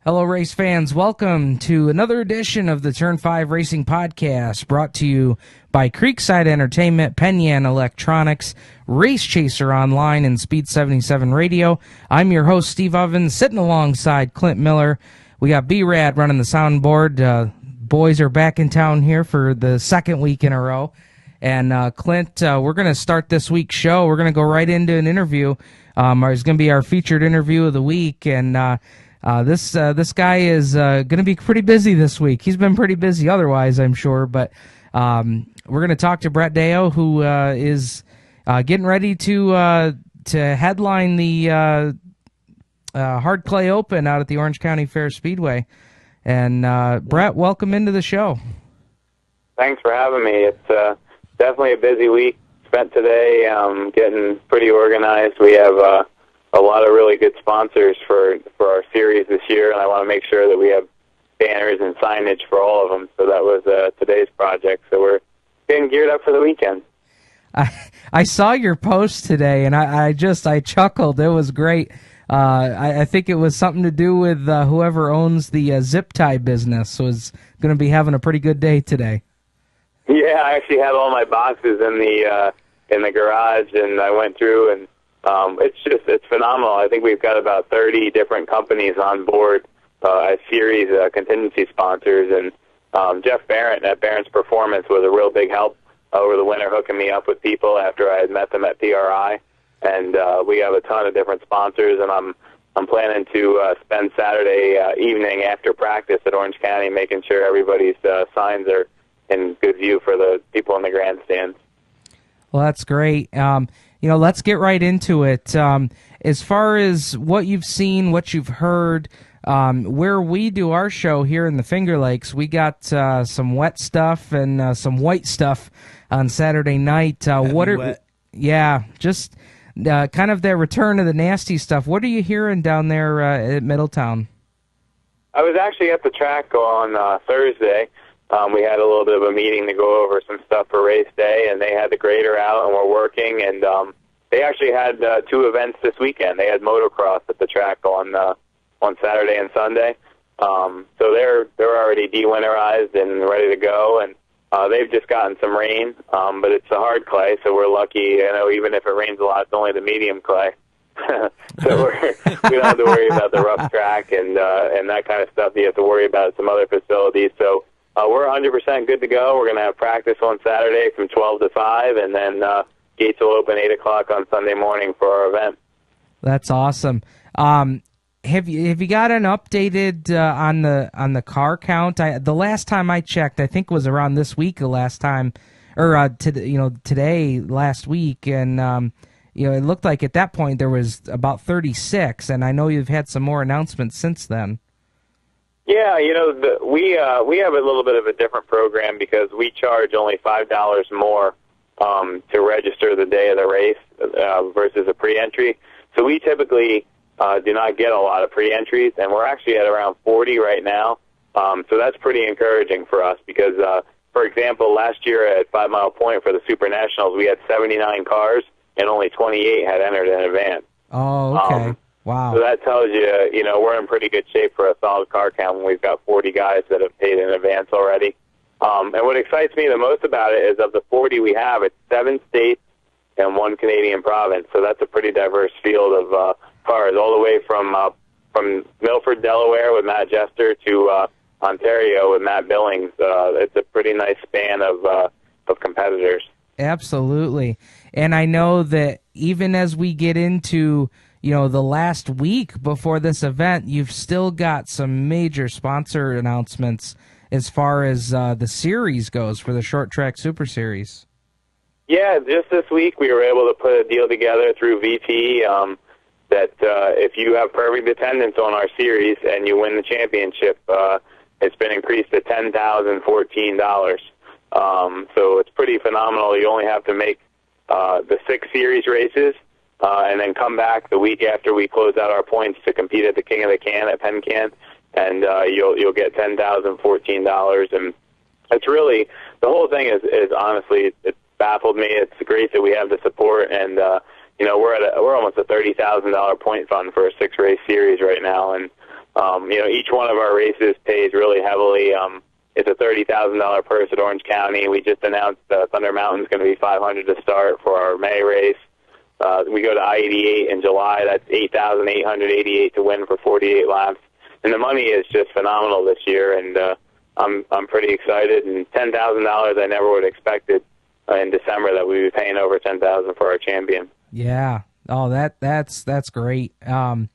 Hello, race fans. Welcome to another edition of the Turn 5 Racing Podcast, brought to you by Creekside Entertainment, Penyan Electronics, Race Chaser Online, and Speed 77 Radio. I'm your host, Steve Ovens, sitting alongside Clint Miller. We got B-Rad running the soundboard. Boys are back in town here for the second week in a row. And Clint, we're going to start this week's show. We're going to go right into an interview. It's going to be our featured interview of the week, and this guy is going to be pretty busy this week. He's been pretty busy otherwise, I'm sure, but we're going to talk to Brett Deyo, who is getting ready to headline the Hard Clay Open out at the Orange County Fair Speedway. And Brett, welcome into the show. Thanks for having me. It's definitely a busy week spent today, getting pretty organized. We have a lot of really good sponsors for our series this year, and I want to make sure that we have banners and signage for all of them. So that was today's project. So we're getting geared up for the weekend. I saw your post today, and I chuckled. It was great. I think it was something to do with whoever owns the zip tie business was going to be having a pretty good day today. Yeah, I actually had all my boxes in the garage, and I went through, and it's phenomenal. I think we've got about 30 different companies on board as series contingency sponsors, and Jeff Barrett at Barrett's Performance was a real big help over the winter, hooking me up with people after I had met them at PRI. And we have a ton of different sponsors, and I'm planning to spend Saturday evening after practice at Orange County making sure everybody's signs are in good view for the people in the grandstands. Well, that's great. Let's get right into it. As far as what you've seen, what you've heard, where we do our show here in the Finger Lakes, we got some wet stuff and some white stuff on Saturday night. Just kind of their return to the nasty stuff. What are you hearing down there at Middletown? I was actually at the track on Thursday. We had a little bit of a meeting to go over some stuff for race day, and they had the grader out, and we're working, and they actually had two events this weekend. They had motocross at the track on Saturday and Sunday. So they're already de-winterized and ready to go, and they've just gotten some rain, but it's a hard clay, so we're lucky. Even if it rains a lot, it's only the medium clay. So we don't have to worry about the rough track and that kind of stuff that you have to worry about at some other facilities. So we're 100% good to go. We're going to have practice on Saturday from 12 to 5, and then gates will open 8 o'clock on Sunday morning for our event. That's awesome. Have you got an updated on the car count? The last time I checked, I think was around this week. The last time, or today, last week, and it looked like at that point there was about 36. And I know you've had some more announcements since then. Yeah, we have a little bit of a different program because we charge only $5 more to register the day of the race versus a pre-entry. So we typically do not get a lot of pre-entries, and we're actually at around 40 right now. So that's pretty encouraging for us because, for example, last year at 5 Mile Point for the Super Nationals, we had 79 cars, and only 28 had entered in advance. Oh, okay. Wow. So that tells you, we're in pretty good shape for a solid car count when we've got 40 guys that have paid in advance already. And what excites me the most about it is of the 40 we have, it's 7 states and 1 Canadian province. So that's a pretty diverse field of cars, all the way from Milford, Delaware with Matt Jester to Ontario with Matt Billings. It's a pretty nice span of competitors. Absolutely. And I know that even as we get into the last week before this event, you've still got some major sponsor announcements as far as the series goes for the Short Track Super Series. Yeah, just this week we were able to put a deal together through VP that if you have perfect attendance on our series and you win the championship, it's been increased to $10,014. So it's pretty phenomenal. You only have to make the 6 series races, and then come back the week after we close out our points to compete at the King of the Can at Penn Can, and you'll get $10,014. And it's really, the whole thing is honestly, it's baffled me. It's great that we have the support, and we're almost a $30,000 point fund for a 6-race series right now, and Each one of our races pays really heavily. It's a $30,000 purse at Orange County. We just announced Thunder Mountain's going to be $500 to start for our May race. We go to I-88 in July. That's $8,888 to win for 48 laps. And the money is just phenomenal this year, and I'm pretty excited. And $10,000 I never would have expected in December that we'd be paying over $10,000 for our champion. Yeah. Oh, that's great. And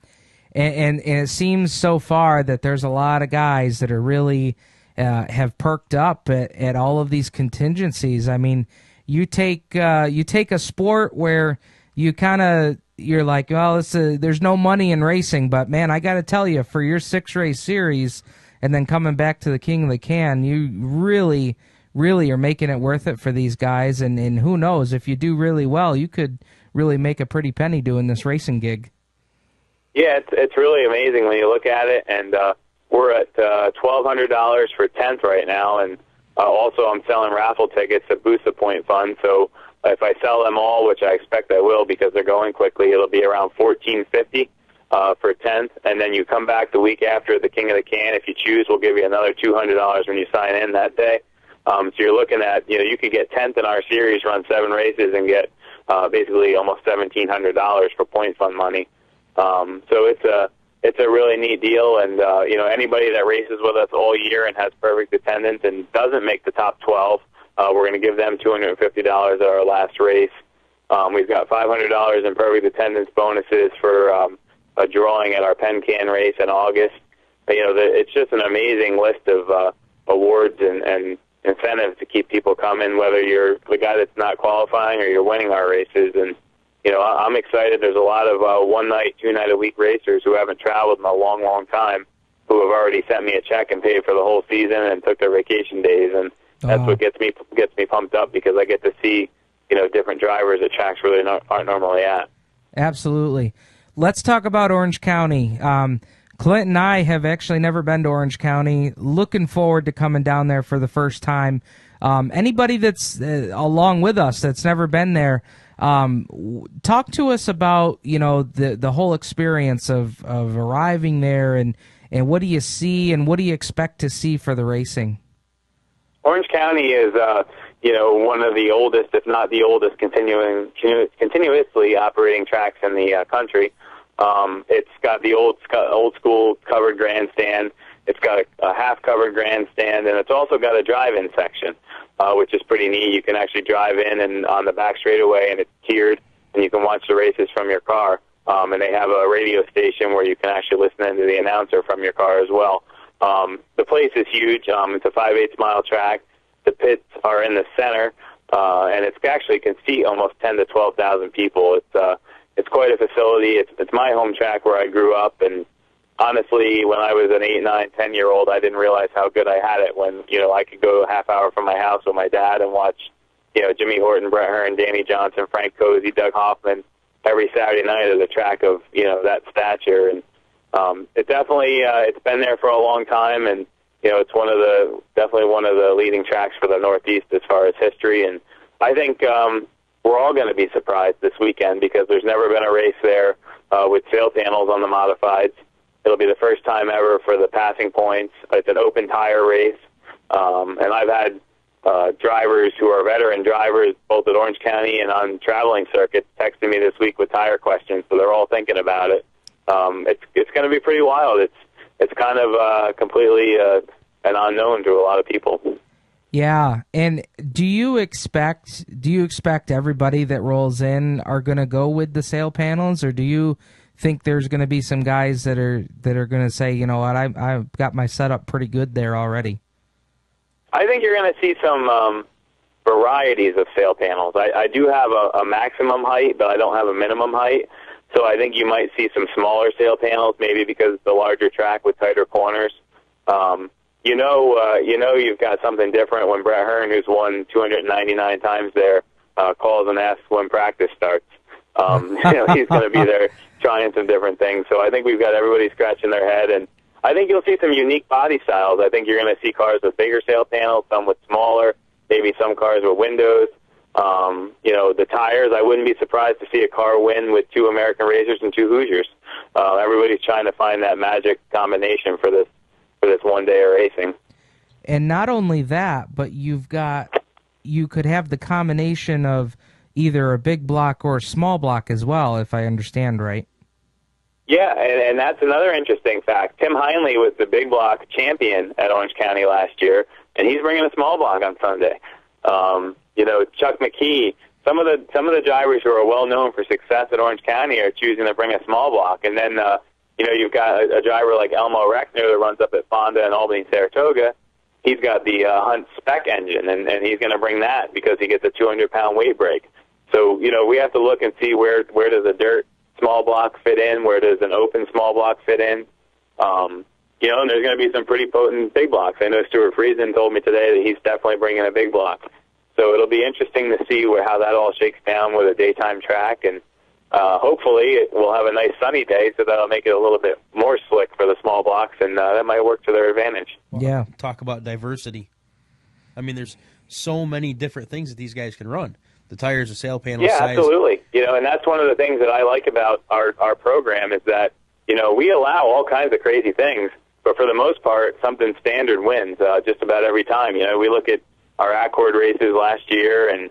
it seems so far that there's a lot of guys that are really have perked up at all of these contingencies. I mean, you take a sport where you're like, well, there's no money in racing, but man, I got to tell you, for your 6-race series and then coming back to the King of the Can, you really, really are making it worth it for these guys. And who knows, if you do really well, you could really make a pretty penny doing this racing gig. Yeah, it's really amazing when you look at it, and we're at $1,200 for 10th right now, and also I'm selling raffle tickets to boost the point fund, so if I sell them all, which I expect I will because they're going quickly, it'll be around $1,450 for 10th, and then you come back the week after the King of the Can. If you choose, we'll give you another $200 when you sign in that day. So you're looking at, you could get 10th in our series, run 7 races, and get basically almost $1,700 for point fund money. So it's a really neat deal, and anybody that races with us all year and has perfect attendance and doesn't make the top 12, we're going to give them $250 at our last race. We've got $500 in perfect attendance bonuses for a drawing at our Penn Can race in August. It's just an amazing list of awards and incentives to keep people coming, whether you're the guy that's not qualifying or you're winning our races. And I'm excited. There's a lot of one-night, 2-night-a-week racers who haven't traveled in a long, long time who have already sent me a check and paid for the whole season and took their vacation days. And that's what gets me pumped up, because I get to see different drivers at tracks really aren't normally at. Absolutely. Let's talk about Orange County. Clint and I have actually never been to Orange County. Looking forward to coming down there for the first time. Anybody that's along with us that's never been there, talk to us about the whole experience of arriving there, and what do you see and what do you expect to see for the racing? Orange County is one of the oldest, if not the oldest, continuously operating tracks in the country. It's got the old school covered grandstand. It's got a half covered grandstand, and it's also got a drive-in section, which is pretty neat. You can actually drive in and on the back straightaway, and it's tiered, and you can watch the races from your car. And they have a radio station where you can actually listen into the announcer from your car as well. The place is huge. It's a 5/8 mile track. The pits are in the center, and it actually can seat almost 10 to 12,000 people. It's quite a facility. It's my home track where I grew up, and honestly, when I was an 8, 9, 10-year-old, I didn't realize how good I had it when, I could go a half hour from my house with my dad and watch, Jimmy Horton, Brett Hearn, Danny Johnson, Frank Cozy, Doug Hoffman every Saturday night at a track of, that stature. And it definitely, it's been there for a long time, and, it's definitely one of the leading tracks for the Northeast as far as history. And I think we're all going to be surprised this weekend, because there's never been a race there with sail panels on the modifieds. It'll be the first time ever for the passing points. It's an open tire race. And I've had drivers who are veteran drivers, both at Orange County and on traveling circuits, texting me this week with tire questions, so they're all thinking about it. It's going to be pretty wild. It's kind of completely an unknown to a lot of people. Yeah, and do you expect everybody that rolls in are going to go with the sail panels, or do you think there's going to be some guys that are going to say, you know what, I've got my setup pretty good there already? I think you're going to see some varieties of sail panels. I do have a maximum height, but I don't have a minimum height. So I think you might see some smaller sail panels, maybe because it's a larger track with tighter corners. You've got something different when Brett Hearn, who's won 299 times there, calls and asks when practice starts. He's going to be there trying some different things. So I think we've got everybody scratching their head, and I think you'll see some unique body styles. I think you're going to see cars with bigger sail panels, some with smaller, maybe some cars with windows. The tires, I wouldn't be surprised to see a car win with 2 American Racers and 2 Hoosiers. everybody's trying to find that magic combination for this one day of racing. And not only that, but you could have the combination of either a big block or a small block as well, if I understand right. Yeah, and that's another interesting fact. Tim Heinle was the big block champion at Orange County last year, and he's bringing a small block on Sunday. Chuck McKee, some of the drivers who are well known for success at Orange County are choosing to bring a small block. And then you've got a driver like Elmo Reckner that runs up at Fonda and Albany Saratoga. He's got the Hunt spec engine, and he's going to bring that because he gets a 200-pound weight break. So we have to look and see where does a dirt small block fit in, where does an open small block fit in. And there's going to be some pretty potent big blocks. I know Stuart Friesen told me today that he's definitely bringing a big block. So it'll be interesting to see how that all shakes down with a daytime track, and hopefully we'll have a nice sunny day, so that'll make it a little bit more slick for the small blocks, and that might work to their advantage. Yeah. Talk about diversity. I mean, there's so many different things that these guys can run. The tires, the sail panel size. Yeah, absolutely. And that's one of the things that I like about our program is that, we allow all kinds of crazy things, but for the most part, something standard wins just about every time. We look at our Accord races last year, and,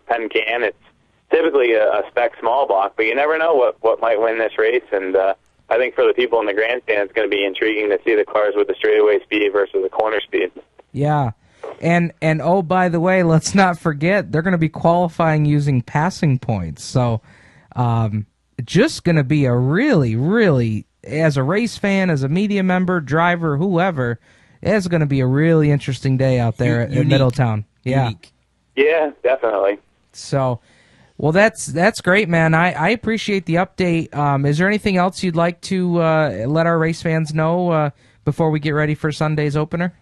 Penn Can, it's typically a spec small block, but you never know what might win this race, and I think for the people in the grandstand, it's going to be intriguing to see the cars with the straightaway speed versus the corner speed. Yeah. And oh, by the way, let's not forget, they're going to be qualifying using passing points. So just going to be a really, really, as a race fan, as a media member, driver, whoever, it's going to be a really interesting day out there at Middletown. Yeah. Unique. Yeah, definitely. So, well, that's great, man. I appreciate the update. Is there anything else you'd like to let our race fans know before we get ready for Sunday's opener?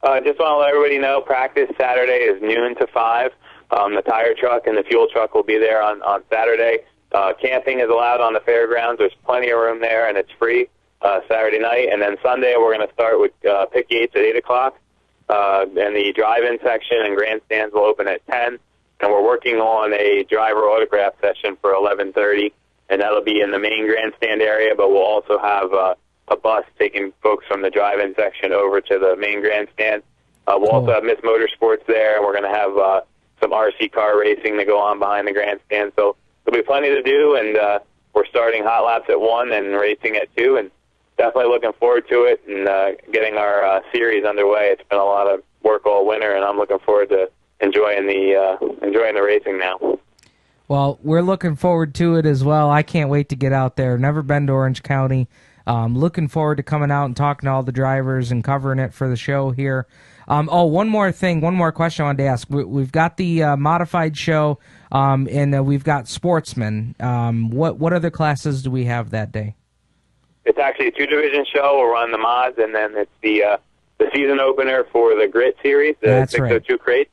Just want to let everybody know, practice Saturday is noon to 5. The tire truck and the fuel truck will be there on Saturday. Camping is allowed on the fairgrounds. There's plenty of room there, and it's free Saturday night. And then Sunday, we're going to start with pit gates at 8 o'clock. And the drive-in section and grandstands will open at 10. And we're working on a driver autograph session for 11:30, and that'll be in the main grandstand area, but we'll also have a bus taking folks from the drive-in section over to the main grandstand. We'll also have Miss Motorsports there, and we're going to have some RC car racing to go on behind the grandstand. So there'll be plenty to do, and we're starting hot laps at 1 and racing at 2, and definitely looking forward to it and getting our series underway. It's been a lot of work all winter, and I'm looking forward to enjoying the racing now. Well, we're looking forward to it as well. I can't wait to get out there. Never been to Orange County. Looking forward to coming out and talking to all the drivers and covering it for the show here. One more question I wanted to ask. We've got the modified show, and we've got Sportsman. What other classes do we have that day? It's actually a 2-division show. We'll run the mods, and then it's the season opener for the Grit Series, the 602 Crate.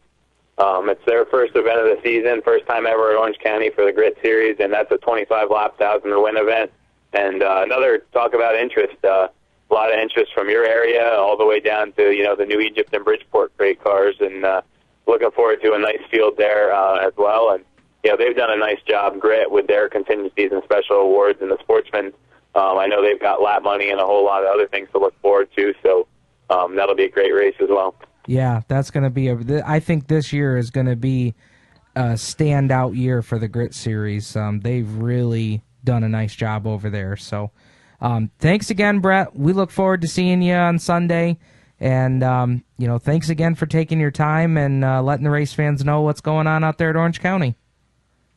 It's their first event of the season, first time ever at Orange County for the Grit Series, and that's a 25-lap 1,000-to-win event. And another talk about interest, a lot of interest from your area all the way down to, the New Egypt and Bridgeport crate cars, and looking forward to a nice field there as well. And, they've done a nice job, Grit, with their contingencies and special awards, and the Sportsman, I know they've got lap money and a whole lot of other things to look forward to, so that'll be a great race as well. Yeah, that's going to be I think this year is going to be a standout year for the Grit Series. They've really done a nice job over there. So thanks again, Brett. We look forward to seeing you on Sunday. And, thanks again for taking your time and letting the race fans know what's going on out there at Orange County.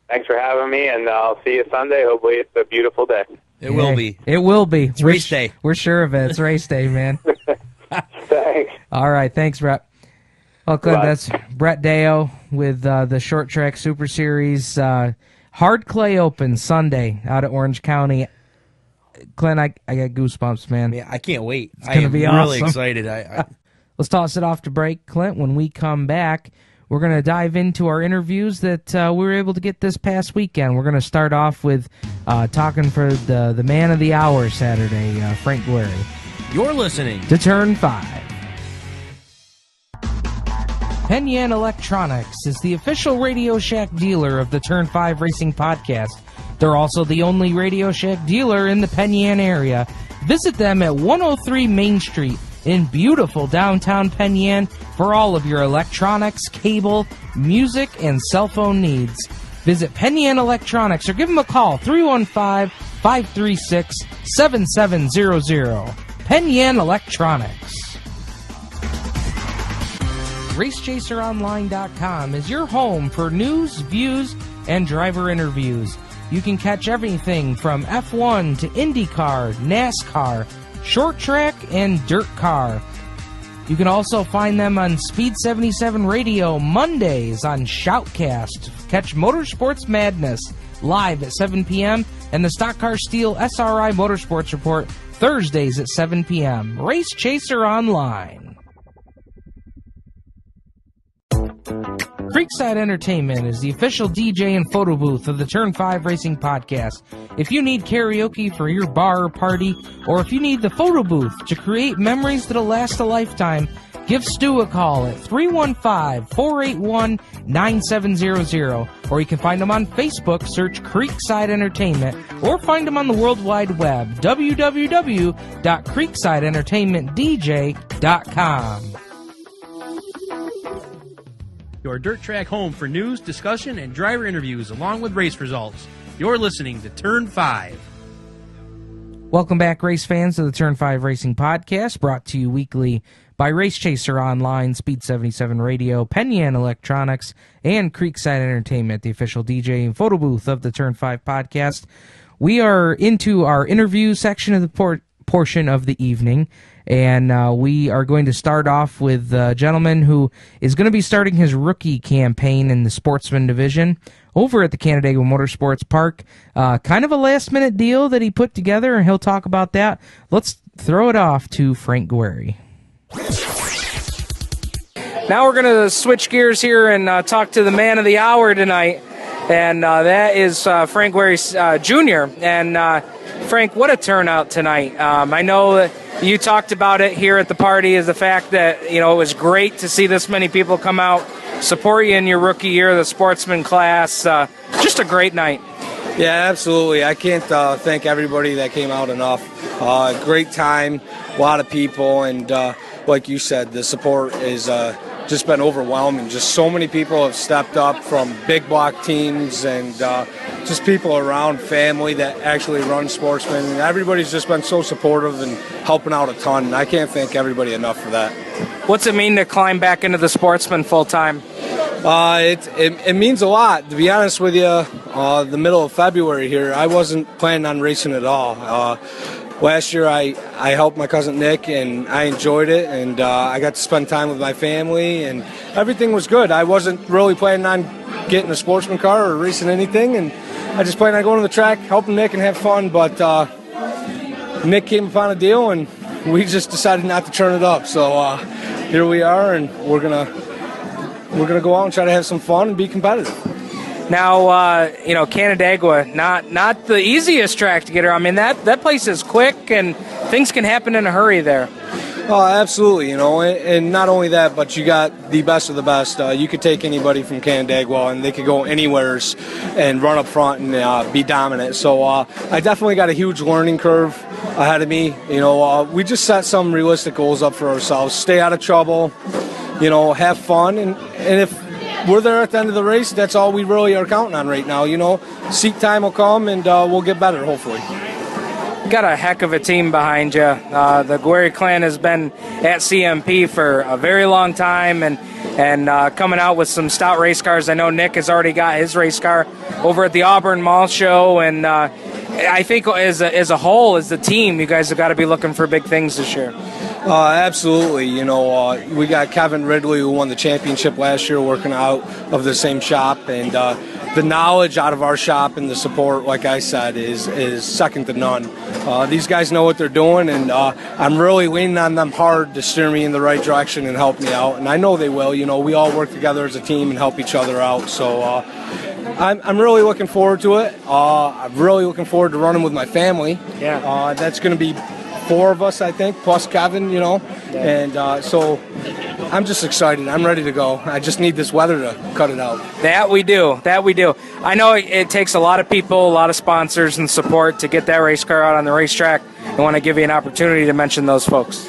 Thanks for having me, and I'll see you Sunday. Hopefully it's a beautiful day. It will be. It will be. It's race day. We're sure of it. It's race day, man. Thanks. All right. Thanks, Brett. Well, Clint, that's Brett Deyo with the Short Track Super Series. Hard Clay Open Sunday out at Orange County. Clint, I got goosebumps, man. Yeah, I can't wait. It's going to be awesome. Really excited. Let's toss it off to break, Clint. When we come back, we're going to dive into our interviews that we were able to get this past weekend. We're going to start off with talking for the man of the hour Saturday, Frank Guererri. You're listening to Turn 5. Penn Yan Electronics is the official Radio Shack dealer of the Turn 5 Racing Podcast. They're also the only Radio Shack dealer in the Penn Yan area. Visit them at 103 Main Street in beautiful downtown Penn Yan for all of your electronics, cable, music, and cell phone needs. Visit Penn Yan Electronics or give them a call, 315-536-7700. Penn Yan Electronics. RaceChaserOnline.com is your home for news, views, and driver interviews. You can catch everything from F1 to IndyCar, NASCAR, short track, and dirt car. You can also find them on Speed 77 Radio Mondays on Shoutcast. Catch Motorsports Madness live at 7 p.m. and the Stock Car Steel SRI Motorsports Report Thursdays at 7 p.m. Race Chaser Online. Creekside Entertainment is the official DJ and photo booth of the Turn 5 Racing Podcast. If you need karaoke for your bar or party, or if you need the photo booth to create memories that'll last a lifetime, give Stu a call at 315-481-9700, or you can find him on Facebook, search Creekside Entertainment, or find him on the World Wide Web, www.creeksideentertainmentdj.com. Your dirt track home for news, discussion, and driver interviews, along with race results. You're listening to Turn 5. Welcome back, race fans, to the Turn 5 Racing Podcast, brought to you weekly by Race Chaser Online, Speed 77 Radio, Penn Yan Electronics, and Creekside Entertainment, the official DJ and photo booth of the Turn 5 Podcast. We are into our interview section of the portion of the evening, and we are going to start off with a gentleman who is going to be starting his rookie campaign in the Sportsman division over at the Canandaigua Motorsports Park. Kind of a last-minute deal that he put together, and he'll talk about that. Let's throw it off to Frank Guererri. Now we're going to switch gears here and talk to the man of the hour tonight, and that is Frank Guererri Jr. And Frank, what a turnout tonight. I know that you talked about it here at the party, is the fact that, it was great to see this many people come out, support you in your rookie year, the Sportsman class. Just a great night. Yeah, absolutely. I can't thank everybody that came out enough. Great time, a lot of people, and like you said, the support is just been overwhelming. Just so many people have stepped up, from big block teams and just people around, family that actually run Sportsman. And everybody's just been so supportive and helping out a ton. And I can't thank everybody enough for that. What's it mean to climb back into the Sportsman full time? It means a lot, to be honest with you. The middle of February here, I wasn't planning on racing at all. Last year, I helped my cousin Nick, and I enjoyed it, and I got to spend time with my family, and everything was good. I wasn't really planning on getting a Sportsman car or racing anything, and I just planned on going to the track, helping Nick, and have fun. But Nick came upon a deal, and we just decided not to turn it up. So here we are, and we're gonna go out and try to have some fun and be competitive. Now, Canandaigua, not the easiest track to get around. I mean, that place is quick, and things can happen in a hurry there. Oh, absolutely, and not only that, but you got the best of the best. You could take anybody from Canandaigua, and they could go anywhere and run up front and be dominant. So I definitely got a huge learning curve ahead of me. We just set some realistic goals up for ourselves. Stay out of trouble, have fun, and if we're there at the end of the race, that's all we really are counting on right now. Seat time will come, and we'll get better, hopefully. You got a heck of a team behind you. The Guererri clan has been at CMP for a very long time, and coming out with some stout race cars. I know Nick has already got his race car over at the Auburn Mall Show, and I think as a whole, as a team, you guys have got to be looking for big things this year. Absolutely. We got Kevin Ridley, who won the championship last year, working out of the same shop, and the knowledge out of our shop and the support, like I said, is second to none. These guys know what they're doing, and I'm really leaning on them hard to steer me in the right direction and help me out, and I know they will. We all work together as a team and help each other out, so I'm really looking forward to it. I'm really looking forward to running with my family. Yeah. That's going to be 4 of us, I think, plus Kevin, Yeah. And so I'm just excited. I'm ready to go. I just need this weather to cut it out. That we do. I know it takes a lot of people, a lot of sponsors and support to get that race car out on the racetrack. I want to give you an opportunity to mention those folks.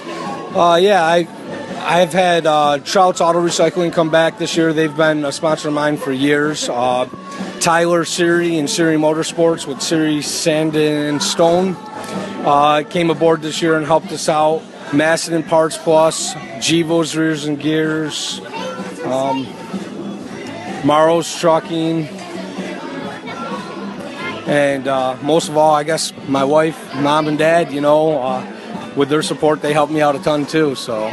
I've had Trout's Auto Recycling come back this year. They've been a sponsor of mine for years. Tyler Siri and Siri Motorsports with Siri Sand and Stone came aboard this year and helped us out. Macedon Parts Plus, Givo's Rears and Gears, Maro's Trucking, and most of all, I guess my wife, mom, and dad, with their support, they helped me out a ton too. So.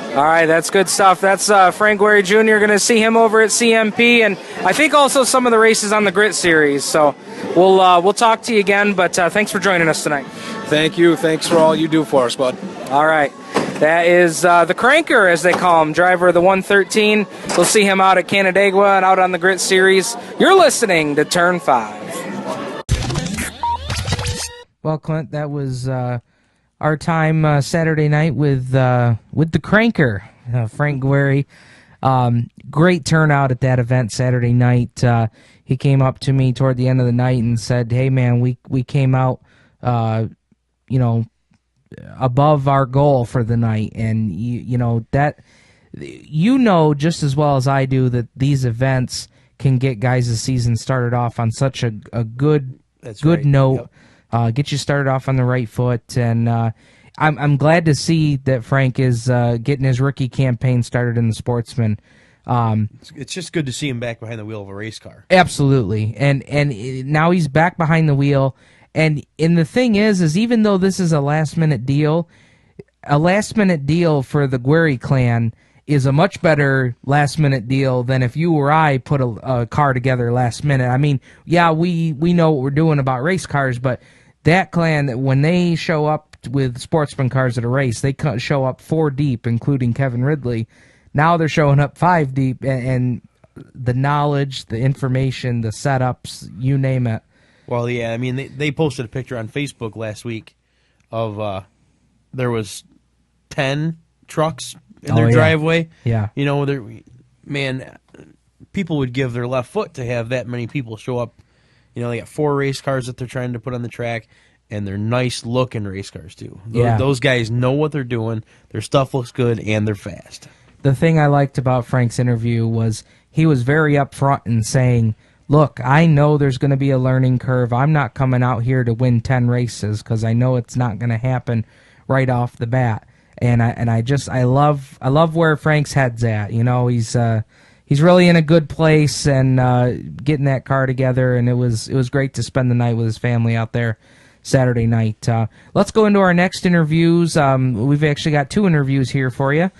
All right, that's good stuff. That's Frank Guererri Jr. Going to see him over at CMP, and I think also some of the races on the Grit Series. So we'll talk to you again, but thanks for joining us tonight. Thank you. Thanks for all you do for us, bud. All right. That is the Cranker, as they call him, driver of the 113. We'll see him out at Canandaigua and out on the Grit Series. You're listening to Turn 5. Well, Clint, that was our time Saturday night with the Cranker, Frank Guererri. Great turnout at that event Saturday night. He came up to me toward the end of the night and said, "Hey, man, we came out, above our goal for the night." And just as well as I do that these events can get guys' season started off on such a good note. Yep. Get you started off on the right foot, and I'm glad to see that Frank is getting his rookie campaign started in the Sportsman. It's just good to see him back behind the wheel of a race car. Absolutely, and now he's back behind the wheel. And the thing is even though this is a last minute deal for the Guererri clan is a much better last minute deal than if you or I put a car together last minute. I mean, yeah, we know what we're doing about race cars, but that clan, when they show up with Sportsman cars at a race, they show up 4 deep, including Kevin Ridley. Now they're showing up 5 deep, and the knowledge, the information, the setups, you name it. Well, yeah, I mean, they posted a picture on Facebook last week of there was 10 trucks in their driveway. Yeah. People would give their left foot to have that many people show up. They got 4 race cars that they're trying to put on the track, and they're nice-looking race cars, too. Those guys know what they're doing. Their stuff looks good, and they're fast. The thing I liked about Frank's interview was he was very upfront in saying, look, I know there's going to be a learning curve. I'm not coming out here to win 10 races because I know it's not going to happen right off the bat. And I love where Frank's head's at. He's really in a good place and getting that car together, and it was great to spend the night with his family out there Saturday night. Let's go into our next interviews. We've actually got 2 interviews here for you.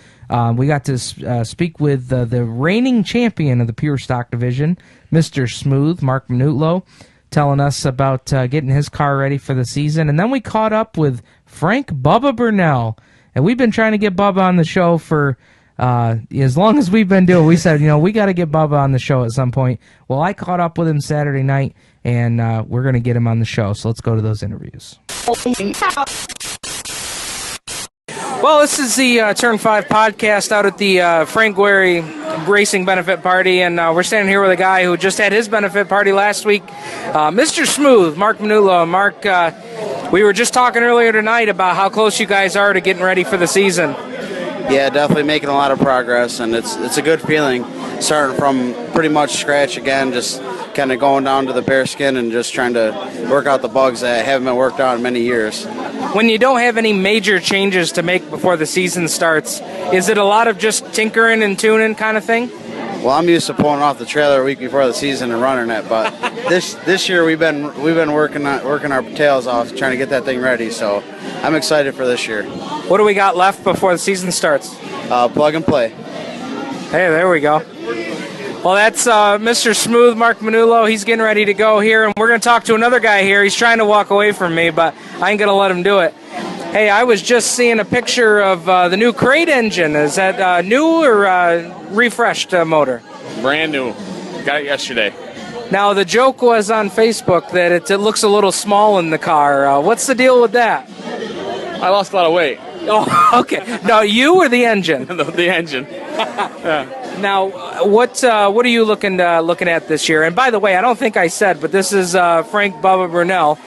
We got to speak with the reigning champion of the Pure Stock Division, Mr. Smooth, Marc Minutolo, telling us about getting his car ready for the season. And then we caught up with Frank Bubba Burnell. And we've been trying to get Bubba on the show for as long as we've been doing. We said, we got to get Bubba on the show at some point. Well, I caught up with him Saturday night, and we're going to get him on the show. So let's go to those interviews. Well, this is the Turn 5 podcast out at the Frank Guererri Racing Benefit Party, and we're standing here with a guy who just had his benefit party last week, Mr. Smooth, Marc Minutolo. Marc, we were just talking earlier tonight about how close you guys are to getting ready for the season. Yeah, definitely making a lot of progress, and it's a good feeling starting from pretty much scratch again, just kind of going down to the bare skin and just trying to work out the bugs that haven't been worked out in many years. When you don't have any major changes to make before the season starts, is it a lot of just tinkering and tuning kind of thing? Well, I'm used to pulling off the trailer a week before the season and running it, but this year we've been working our tails off trying to get that thing ready. So I'm excited for this year. What do we got left before the season starts? Plug and play. Hey, there we go. Well, that's Mr. Smooth, Marc Minutolo. He's getting ready to go here, and we're going to talk to another guy here. He's trying to walk away from me, but I ain't going to let him do it. Hey, I was just seeing a picture of the new Crate engine. Is that new or refreshed motor? Brand new. Got it yesterday. Now, the joke was on Facebook that it looks a little small in the car. What's the deal with that? I lost a lot of weight. Oh, okay. No, you or the engine? The engine. Yeah. Now, what are you looking at this year? And by the way, I don't think I said, but this is Frank Bubba Burnell,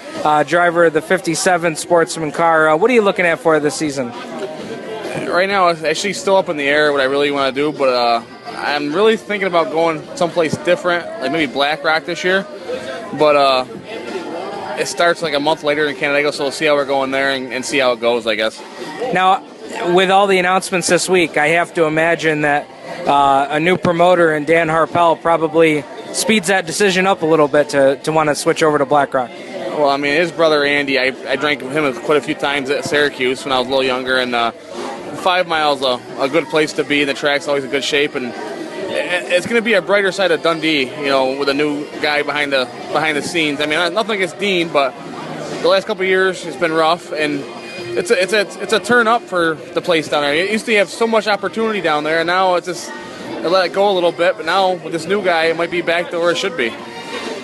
driver of the 57 Sportsman car. What are you looking at for this season? Right now, it's actually still up in the air what I really want to do, but I'm really thinking about going someplace different, like maybe Black Rock this year. But it starts like a month later in Canandaigua, so we'll see how we're going there and see how it goes, I guess. Now, with all the announcements this week, I have to imagine that a new promoter in Dan Harpel probably speeds that decision up a little bit to want to switch over to Black Rock. Well, I mean, his brother Andy, I drank with him quite a few times at Syracuse when I was a little younger, and 5 miles a good place to be. The track's always in good shape, and it's going to be a brighter side of Dundee, with a new guy behind the scenes. I mean, nothing against Dean, but the last couple of years it's been rough, and it's a turn up for the place down there. It used to have so much opportunity down there, and now it's just I let it go a little bit. But now with this new guy, it might be back to where it should be.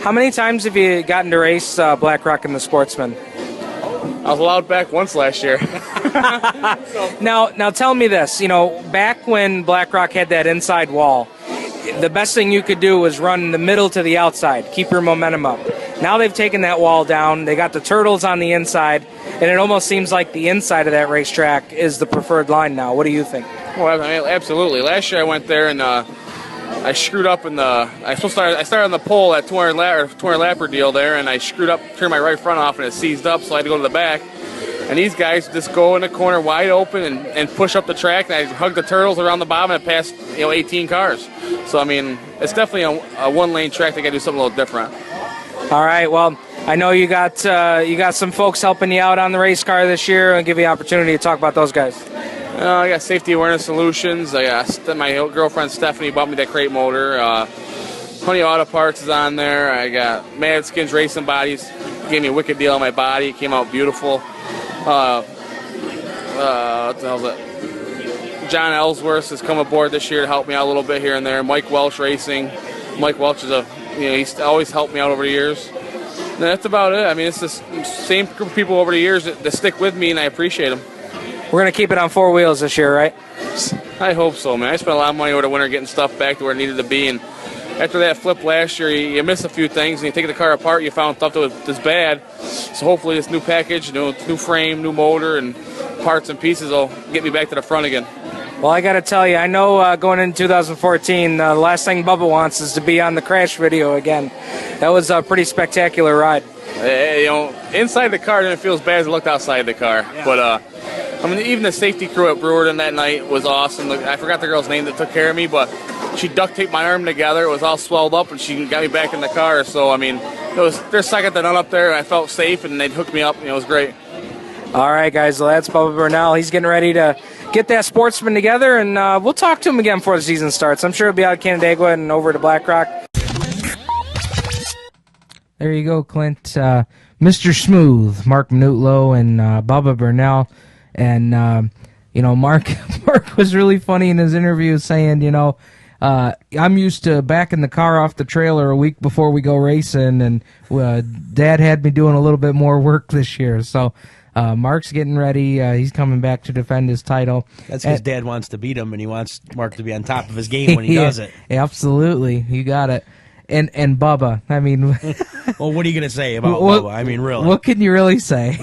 How many times have you gotten to race Black Rock and the Sportsman? I was allowed back once last year. Now tell me this. Back when Black Rock had that inside wall, the best thing you could do was run the middle to the outside, keep your momentum up. Now they've taken that wall down. They got the turtles on the inside, and it almost seems like the inside of that racetrack is the preferred line now. What do you think? Well, I mean, absolutely. Last year I went there and I screwed up in the. I started on the pole at 200 lapper deal there, and I screwed up, turned my right front off, and it seized up, so I had to go to the back. And these guys just go in the corner wide open and push up the track, and I hugged the turtles around the bottom and passed 18 cars. So I mean, it's definitely a one-lane track. They got to do something a little different. All right. Well, I know you got some folks helping you out on the race car this year. I'll give you an opportunity to talk about those guys. I got Safety Awareness Solutions. I got my girlfriend Stephanie bought me that crate motor. Honey Auto Parts is on there. I got Mad Skins Racing Bodies. Gave me a wicked deal on my body. It came out beautiful. What the hell is it? John Ellsworth has come aboard this year to help me out a little bit here and there. Mike Welch Racing. Mike Welch is he's always helped me out over the years. And that's about it. I mean, it's the same group of people over the years that stick with me, and I appreciate them. We're going to keep it on 4 wheels this year, right? I hope so, man. I spent a lot of money over the winter getting stuff back to where it needed to be, and after that flip last year, you miss a few things, and you take the car apart, you found stuff that was bad. So hopefully this new package, new frame, new motor, and parts and pieces will get me back to the front again. Well, I got to tell you, I know going into 2014, the last thing Bubba wants is to be on the crash video again. That was a pretty spectacular ride. Inside the car didn't feel as bad as it looked outside the car. Yeah. But, I mean, even the safety crew at Brewerton that night was awesome. I forgot the girl's name that took care of me, but she duct taped my arm together. It was all swelled up, and she got me back in the car. So, I mean, they're second to none up there. I felt safe, and they'd hooked me up. It was great. All right, guys. Well, that's Bubba Burnell. He's getting ready to get that Sportsman together, and we'll talk to him again before the season starts. I'm sure he'll be out of Canandaigua and over to Black Rock. There you go, Clint. Mr. Smooth, Marc Minutolo, and Bubba Burnell. And, Mark was really funny in his interview saying, I'm used to backing the car off the trailer a week before we go racing, and Dad had me doing a little bit more work this year. So Mark's getting ready. He's coming back to defend his title. That's because Dad wants to beat him, and he wants Mark to be on top of his game when he does it. Absolutely. You got it. And Bubba, I mean... Well, what are you going to say about Bubba? I mean, really. What can you really say?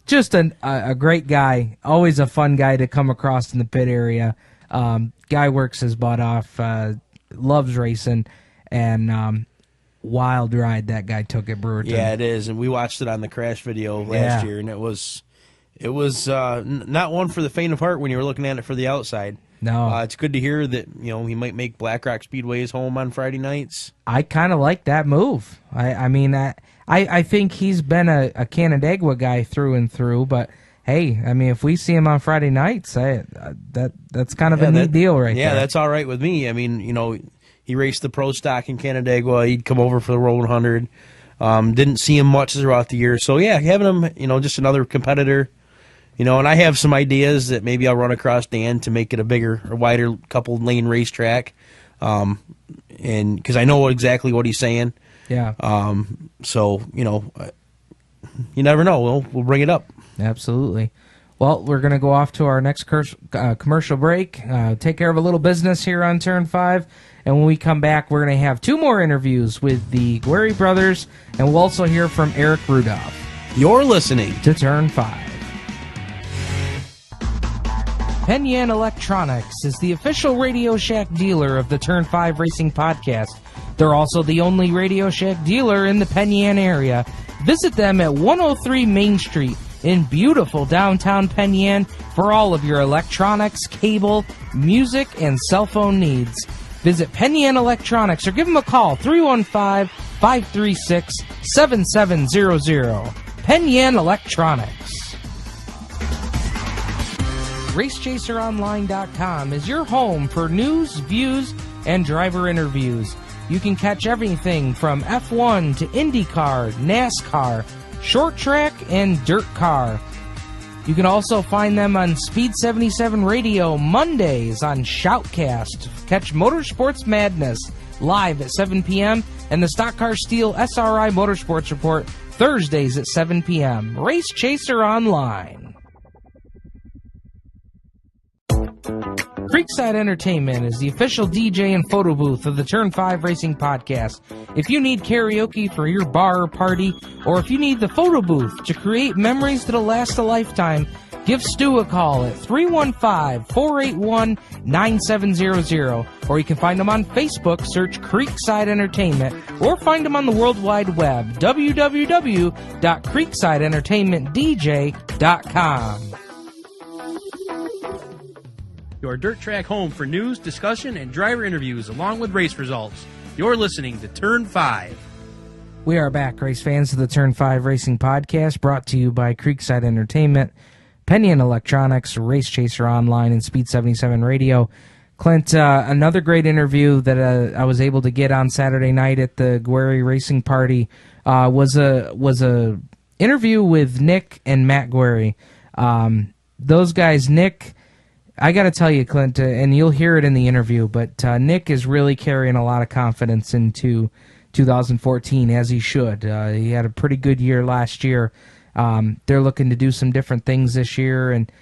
Just a great guy. Always a fun guy to come across in the pit area. Guy works his butt off. Loves racing. And wild ride that guy took at Brewerton. Yeah, it is. And we watched it on the crash video last year, and it was not one for the faint of heart when you were looking at it for the outside. No. It's good to hear that he might make Black Rock Speedway his home on Friday nights. I kind of like that move. I think he's been a Canandaigua guy through and through, but hey, I mean, if we see him on Friday nights, that's kind of a neat deal right there. Yeah, that's all right with me. I mean, he raced the pro stock in Canandaigua. He'd come over for the Roll 100. Didn't see him much throughout the year. So, yeah, having him, just another competitor. And I have some ideas that maybe I'll run across Dan to make it a bigger or wider couple-lane racetrack. And because I know exactly what he's saying. Yeah. So, you never know. We'll bring it up. Absolutely. Well, we're going to go off to our next commercial break, take care of a little business here on Turn 5, and when we come back, we're going to have 2 more interviews with the Guererri brothers, and we'll also hear from Erick Rudolph. You're listening to Turn 5. Penn Yan Electronics is the official Radio Shack dealer of the Turn 5 Racing Podcast. They're also the only Radio Shack dealer in the Penn Yan area. Visit them at 103 Main Street in beautiful downtown Penn Yan for all of your electronics, cable, music, and cell phone needs. Visit Penn Yan Electronics or give them a call, 315-536-7700. Penn Yan Electronics. RaceChaserOnline.com is your home for news, views, and driver interviews. You can catch everything from F1 to IndyCar, NASCAR, short track, and dirt car. You can also find them on Speed 77 Radio Mondays on Shoutcast. Catch Motorsports Madness live at 7 p.m. and the Stock Car Steel SRI Motorsports Report Thursdays at 7 p.m. Race Chaser Online. Creekside Entertainment is the official DJ and photo booth of the Turn 5 Racing Podcast. If you need karaoke for your bar or party, or if you need the photo booth to create memories that'll last a lifetime, give Stu a call at 315-481-9700, or you can find him on Facebook, search Creekside Entertainment, or find him on the World Wide Web, www.creeksideentertainmentdj.com. Your dirt track home for news, discussion, and driver interviews, along with race results. You're listening to Turn 5. We are back, race fans, of the Turn 5 Racing Podcast, brought to you by Creekside Entertainment, Penn Yan Electronics, Race Chaser Online, and Speed 77 Radio. Clint, another great interview that I was able to get on Saturday night at the Guererri Racing Party was a interview with Nick and Matt Guererri. Those guys, Nick, I got to tell you, Clint, and you'll hear it in the interview, but Nick is really carrying a lot of confidence into 2014, as he should. He had a pretty good year last year. They're looking to do some different things this year, and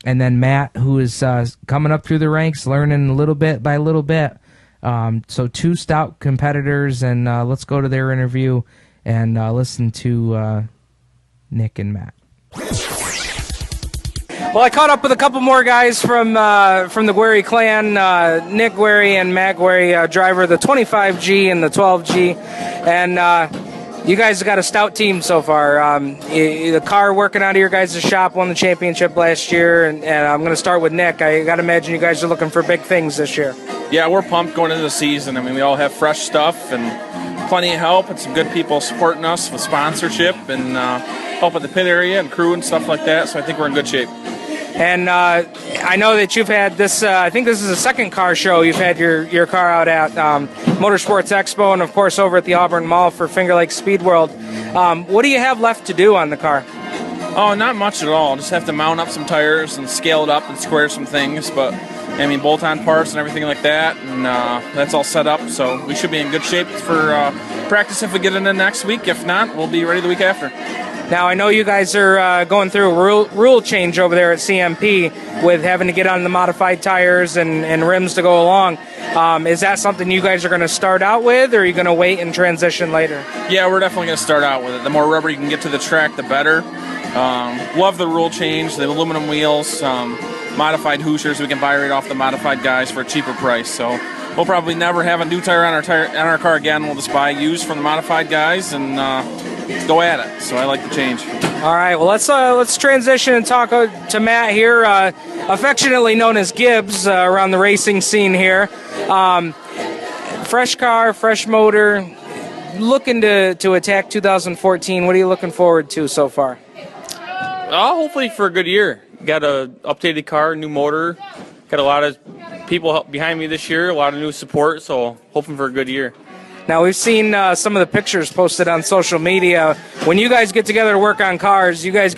then Matt, who is coming up through the ranks, learning little bit by little bit. So 2 stout competitors, and let's go to their interview and listen to Nick and Matt. Well, I caught up with a couple more guys from the Guererri clan, Nick Guererri and Matt Guererri, driver of the 25G and the 12G, and you guys have got a stout team so far. The car working out of your guys' shop won the championship last year, and I'm going to start with Nick. I got to imagine you guys are looking for big things this year. Yeah, we're pumped going into the season. I mean, we all have fresh stuff and plenty of help and some good people supporting us with sponsorship and help at the pit area and crew and stuff like that, so I think we're in good shape. And I know that you've had this, I think this is the second car show you've had your car out at, Motorsports Expo, and of course over at the Auburn Mall for Finger Lakes Speed World. What do you have left to do on the car? Oh, not much at all. Just have to mount up some tires and scale it up and square some things, but I mean bolt-on parts and everything like that, and that's all set up, so we should be in good shape for practice if we get into next week. If not, we'll be ready the week after. Now, I know you guys are going through a rule change over there at CMP with having to get on the modified tires and rims to go along. Is that something you guys are going to start out with, or are you going to wait and transition later? Yeah, we're definitely going to start out with it. The more rubber you can get to the track, the better. Love the rule change, the aluminum wheels, modified Hoosiers. We can buy right off the modified guys for a cheaper price. So we'll probably never have a new tire on our car again. We'll just buy used from the modified guys and go at it. So I like the change. All right, well, let's transition and talk to Matt here, affectionately known as Gibbs around the racing scene here. Fresh car, fresh motor, looking to attack 2014. What are you looking forward to so far? Hopefully for a good year. Got a updated car, new motor. Got a lot of people behind me this year, a lot of new support, so hoping for a good year. Now, we've seen some of the pictures posted on social media. When you guys get together to work on cars, you got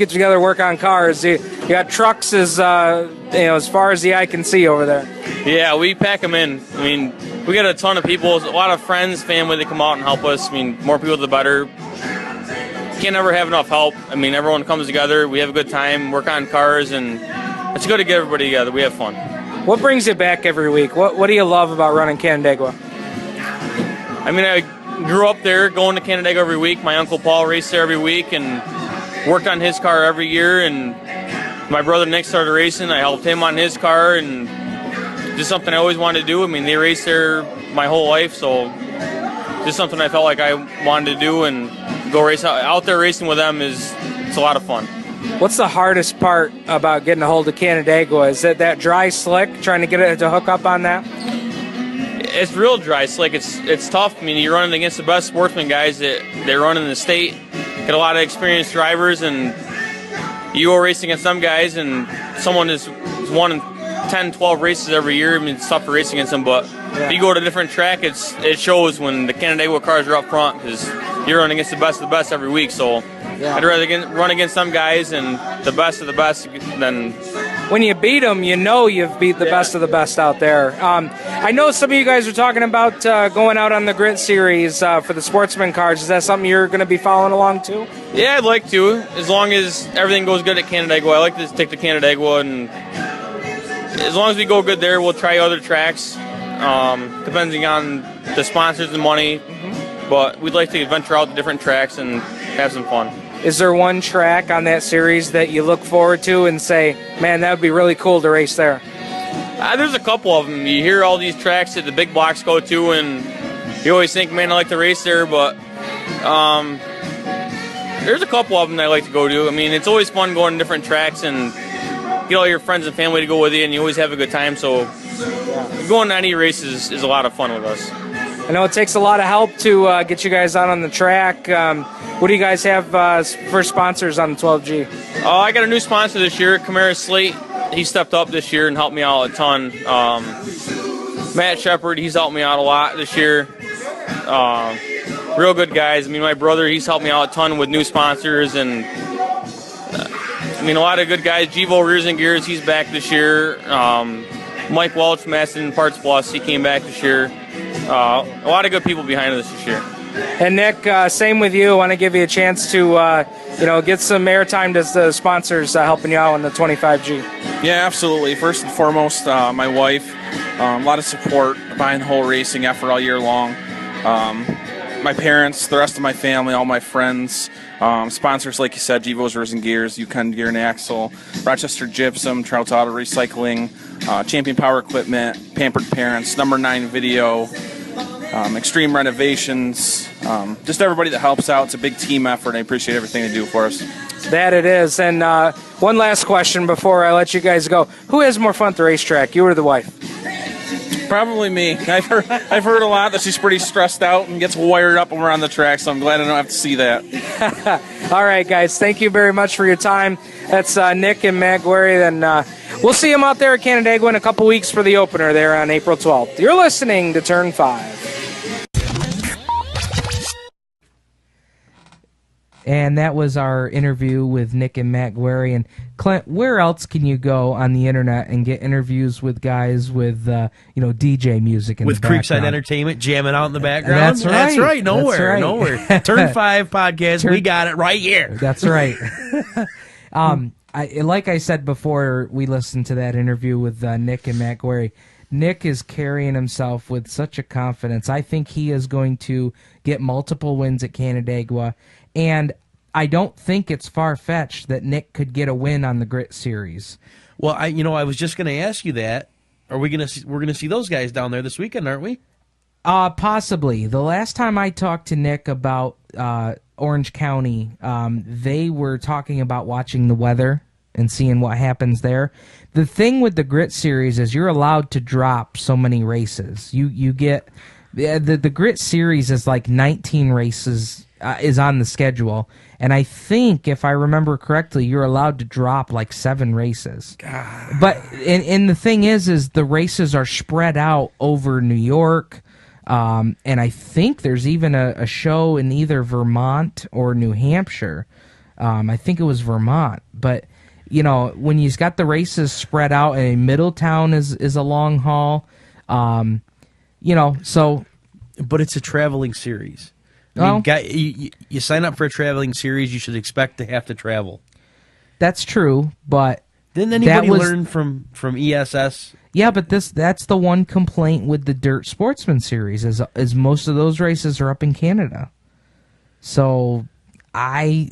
trucks as far as the eye can see over there. Yeah, we pack them in. I mean, we got a ton of people, a lot of friends, family that come out and help us. I mean, more people the better. can't ever have enough help. I mean, everyone comes together, we have a good time, work on cars, and it's good to get everybody together. We have fun. What brings you back every week? What do you love about running Canandaigua? I mean, I grew up there, going to Canandaigua every week. My Uncle Paul raced there every week and worked on his car every year. And my brother Nick started racing. I helped him on his car, and just something I always wanted to do. I mean, they raced there my whole life, so just something I felt like I wanted to do, and go race out there racing with them it's a lot of fun. What's the hardest part about getting a hold of Canandaigua? Is it that dry slick, trying to get it to hook up on that? It's real dry slick. It's tough. I mean, you're running against the best sportsman guys that run in the state. Get a lot of experienced drivers, and you go racing against some guys, and someone has won 10, 12 races every year. I mean, it's tough to race against them, but if you go to a different track, it shows when the Canandaigua cars are up front, because you're running against the best of the best every week. So I'd rather run against some guys and the best of the best than... When you beat them, you know you've beat the best of the best out there. I know some of you guys are talking about going out on the Grit Series for the sportsman cars. Is that something you're going to be following along too? Yeah, I'd like to, as long as everything goes good at Canandaigua. I like to take to Canandaigua, and as long as we go good there, we'll try other tracks, depending on the sponsors and money. But we'd like to venture out to different tracks and have some fun. Is there one track on that series that you look forward to and say, man, that would be really cool to race there? There's a couple of them. You hear all these tracks that the big blocks go to, and you always think, man, I like to race there, but there's a couple of them that I like to go to. I mean, it's always fun going to different tracks and get all your friends and family to go with you, and you always have a good time. So going to any races is a lot of fun with us. I know it takes a lot of help to get you guys out on the track. What do you guys have for sponsors on the 12G? I got a new sponsor this year, Camara Slate. He stepped up this year and helped me out a ton. Matt Shepard, he's helped me out a lot this year. Real good guys. I mean, my brother, he's helped me out a ton with new sponsors, and I mean, a lot of good guys. Givo Rears and Gears, he's back this year. Mike Welch from Aston Parts Plus, he came back this year. A lot of good people behind us this year. And Nick, same with you. I want to give you a chance to get some airtime to the sponsors helping you out on the 25G. Yeah, absolutely. First and foremost, my wife. A lot of support behind the whole racing effort all year long. My parents, the rest of my family, all my friends. Sponsors, like you said, Givo's Rears and Gears, Yukon Gear and Axle, Rochester Gypsum, Trout Auto Recycling, Champion Power Equipment, Pampered Parents, Number 9 Video, Extreme Renovations, just everybody that helps out. It's a big team effort, and I appreciate everything they do for us. That it is. And one last question before I let you guys go. Who has more fun at the racetrack, you or the wife? Probably me. I've heard a lot that she's pretty stressed out and gets wired up when we're on the track, so I'm glad I don't have to see that. All right, guys. Thank you very much for your time. That's Nick and Matt Guererri. And we'll see them out there at Canandaigua in a couple weeks for the opener there on April 12th. You're listening to Turn 5. And that was our interview with Nick and Matt Guererri. And Clint, where else can you go on the internet and get interviews with guys with DJ music in the background? With Creekside Entertainment jamming out in the background? That's right. That's right. Nowhere. That's right. Nowhere. Turn 5 podcast. We got it right here. That's right. Like I said before we listened to that interview with Nick and Matt Guererri, Nick is carrying himself with such a confidence. I think he is going to get multiple wins at Canandaigua, and I don't think it's far-fetched that Nick could get a win on the Grit Series. Well, I was just going to ask you that. We're going to see those guys down there this weekend, aren't we? Possibly. The last time I talked to Nick about Orange County, they were talking about watching the weather and seeing what happens there. The thing with the Grit Series is you're allowed to drop so many races. You get the Grit Series is like 19 races is on the schedule, and I think if I remember correctly, you're allowed to drop like 7 races. God. But and the thing is the races are spread out over New York, and I think there's even a show in either Vermont or New Hampshire. I think it was Vermont, but when you've got the races spread out, and Middletown is a long haul, so. But it's a traveling series. I mean, you sign up for a traveling series, you should expect to have to travel. That's true, but didn't anybody learn from ESS? Yeah, but that's the one complaint with the Dirt Sportsman series is most of those races are up in Canada. So I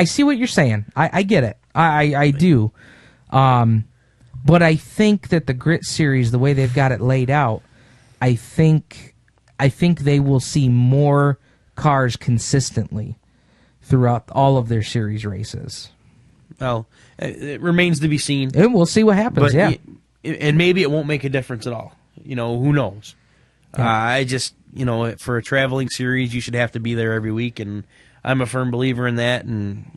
see what you're saying. I get it. I do. But I think that the Grit series, the way they've got it laid out, I think they will see more cars consistently throughout all of their series races. Well, it remains to be seen. And we'll see what happens, and maybe it won't make a difference at all. Who knows? Yeah. I just, for a traveling series, you should have to be there every week, and I'm a firm believer in that, and,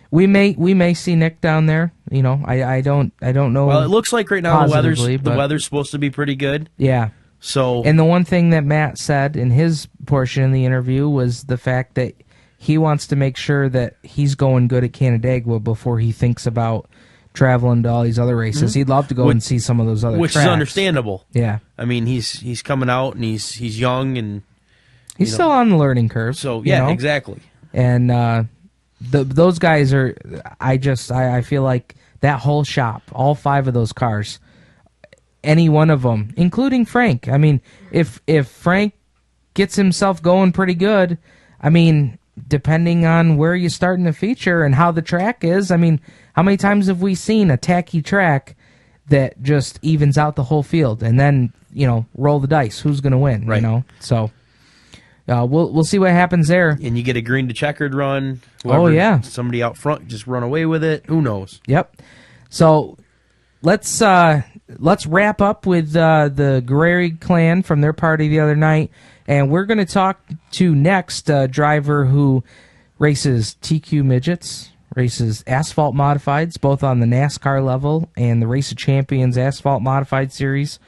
We may see Nick down there. I don't know. Well, it looks like right now the weather's supposed to be pretty good. Yeah. So, and the one thing that Matt said in his portion in the interview was the fact that he wants to make sure that he's going good at Canandaigua before he thinks about traveling to all these other races. He'd love to go and see some of those other which tracks. Is understandable. Yeah. I mean, he's coming out and he's young and he's still on the learning curve. So yeah, exactly. And those guys are. I feel like that whole shop, all 5 of those cars, any one of them, including Frank. I mean, if Frank gets himself going pretty good, I mean, depending on where you start in the feature and how the track is, I mean, how many times have we seen a tacky track that just evens out the whole field and then, roll the dice, who's going to win, right. So we'll see what happens there. And you get a green to checkered run. Somebody out front just run away with it. Who knows? Yep. So let's wrap up with the Guererri clan from their party the other night. And we're going to talk to next a driver who races TQ midgets, races asphalt modifieds, both on the NASCAR level and the Race of Champions asphalt modified series,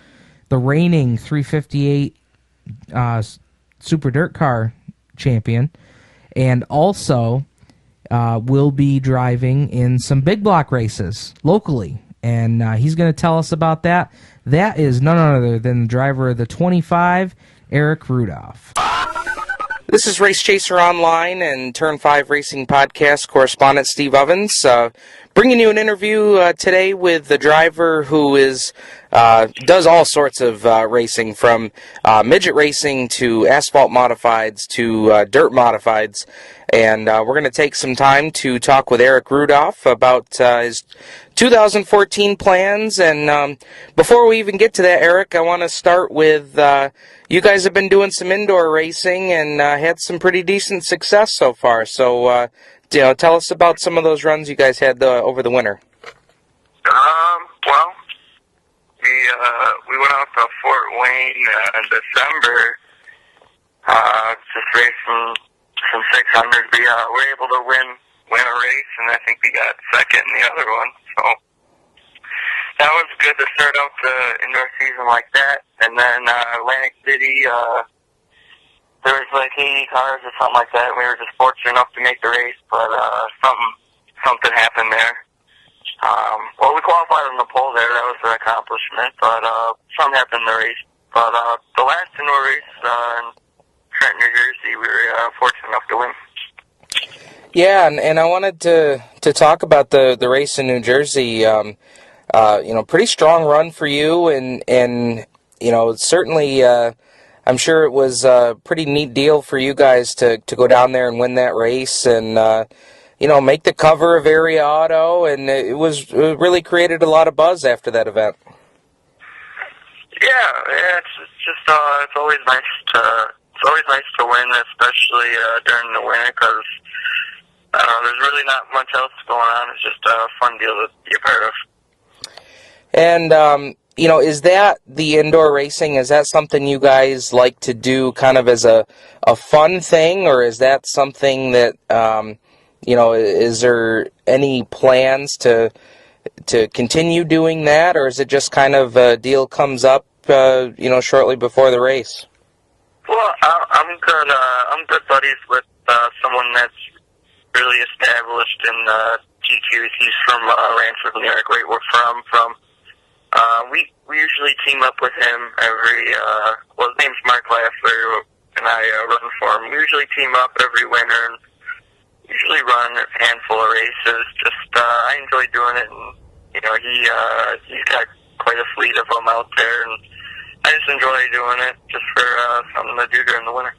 the reigning 358 Super Dirt Car champion, and also will be driving in some big block races locally. And he's going to tell us about that. That is none other than the driver of the 25, Erick Rudolph. This is Race Chaser Online and Turn 5 Racing Podcast correspondent Steve Ovens, bringing you an interview today with the driver who does all sorts of racing, from midget racing to asphalt modifieds to dirt modifieds. And we're going to take some time to talk with Erick Rudolph about his 2014 plans. And before we even get to that, Erick, I want to start with you guys have been doing some indoor racing and had some pretty decent success so far. So, tell us about some of those runs you guys had over the winter. Well, we went out to Fort Wayne in December, just racing some 600s. We were able to win a race, and I think we got second in the other one. So that was good to start out the indoor season like that. And then Atlantic City, there was like 80 cars or something like that. We were just fortunate enough to make the race, but something happened there. Well, we qualified on the pole there. That was an accomplishment, but something happened in the race. But the last indoor race in Trenton, New Jersey, we were fortunate enough to win. Yeah, and I wanted to talk about the race in New Jersey. Pretty strong run for you, and certainly I'm sure it was a pretty neat deal for you guys to go down there and win that race and make the cover of Area Auto, and it really created a lot of buzz after that event. Yeah, it's always nice to win, especially during the winter, because there's really not much else going on. It's just a fun deal to be a part of. And is that the indoor racing? Is that something you guys like to do, kind of as a fun thing, or is that something that is there any plans to continue doing that, or is it just kind of a deal comes up, shortly before the race? Well, I'm good. I'm good buddies with someone that's really established in TQs. He's from Ranford, New York, right where from. We usually team up with him every. His name's Mark Lassler. and I run for him. We usually team up every winter and usually run a handful of races. Just I enjoy doing it, and he's got quite a fleet of them out there, and I just enjoy doing it just for something to do during the winter.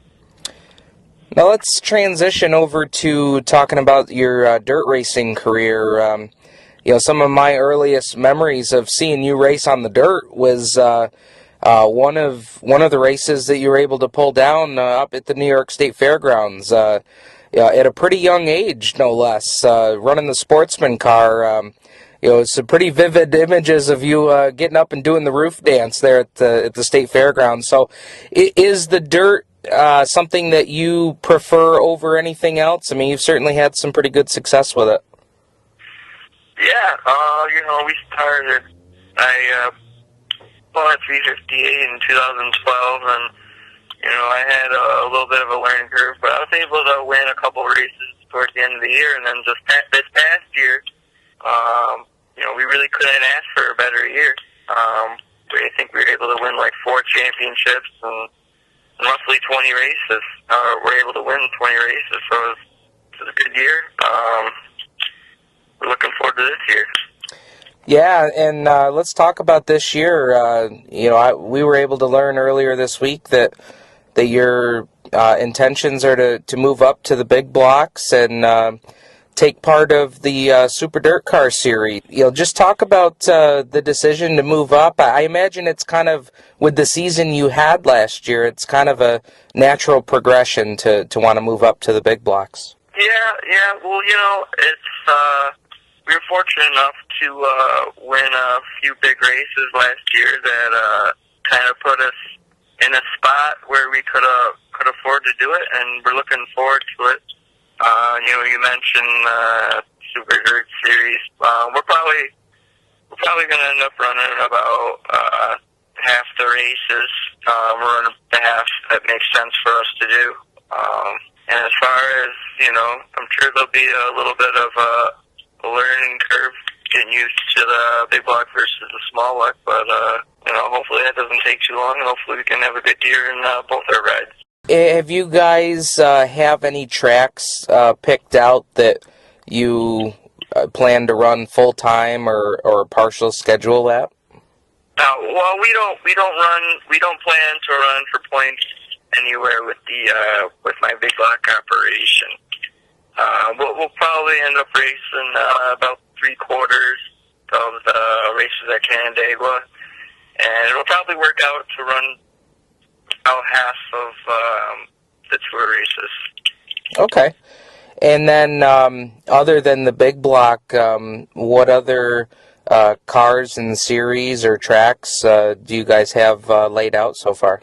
Now let's transition over to talking about your dirt racing career. Some of my earliest memories of seeing you race on the dirt was one of the races that you were able to pull down up at the New York State Fairgrounds at a pretty young age, no less, running the Sportsman car. Some pretty vivid images of you getting up and doing the roof dance there at the State Fairgrounds. So, is the dirt something that you prefer over anything else? I mean, you've certainly had some pretty good success with it. Yeah, we started. I bought a 358 in 2012, and I had a little bit of a learning curve, but I was able to win a couple races towards the end of the year, and then just this past year, we really couldn't ask for a better year. I think we were able to win like 4 championships and roughly 20 races. We're able to win 20 races, so it was a good year. We're looking forward to this year. Yeah, and let's talk about this year. We were able to learn earlier this week that your intentions are to move up to the big blocks and take part of the Super Dirt Car Series. Just talk about the decision to move up. I imagine it's kind of, with the season you had last year, it's kind of a natural progression to want to move up to the big blocks. Yeah. Well, it's we were fortunate enough to win a few big races last year that kind of put us in a spot where we could afford to do it, and we're looking forward to it. You mentioned Super Dirt Series. We're probably going to end up running about half the races. We're running the half that makes sense for us to do. And as far as I'm sure there'll be a little bit of a learning curve getting used to the big block versus the small block, but hopefully that doesn't take too long, and hopefully we can have a good year in both our rides. Have you guys have any tracks picked out that you plan to run full time or partial schedule at? Well, we don't plan to run for points anywhere with my big block operation. We'll probably end up racing about 3/4 of the races at Canandaigua, and it'll probably work out to run about half of the tour races. Okay. And then, other than the big block, what other cars and series or tracks do you guys have laid out so far?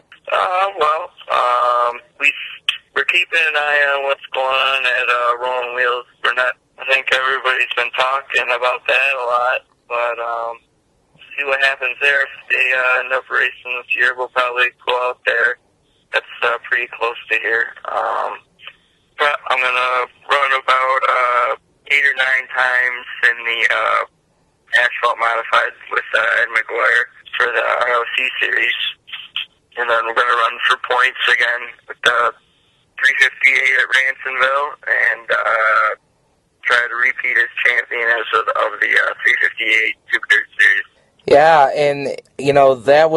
We're keeping an eye on what's going on at Rolling Wheels. I think everybody's been talking about that a lot, but see what happens there. If they end up racing this year, we'll probably go out there. That's pretty close to here. But I'm going to run about 8 or 9 times in the asphalt modified with Ed McGuire for the ROC series. And then we're going to run for points again with the 358 at Ransomville and try to repeat as champion of the 358 Super Dirt Series. Yeah, and that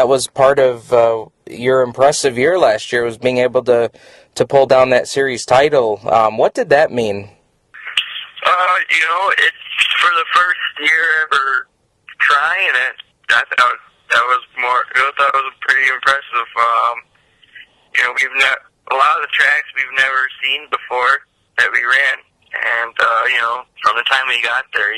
was part of your impressive year last year, was being able to pull down that series title. What did that mean? It's for the first year ever trying it. I thought that was pretty impressive. A lot of the tracks we've never seen before that we ran, and from the time we got there,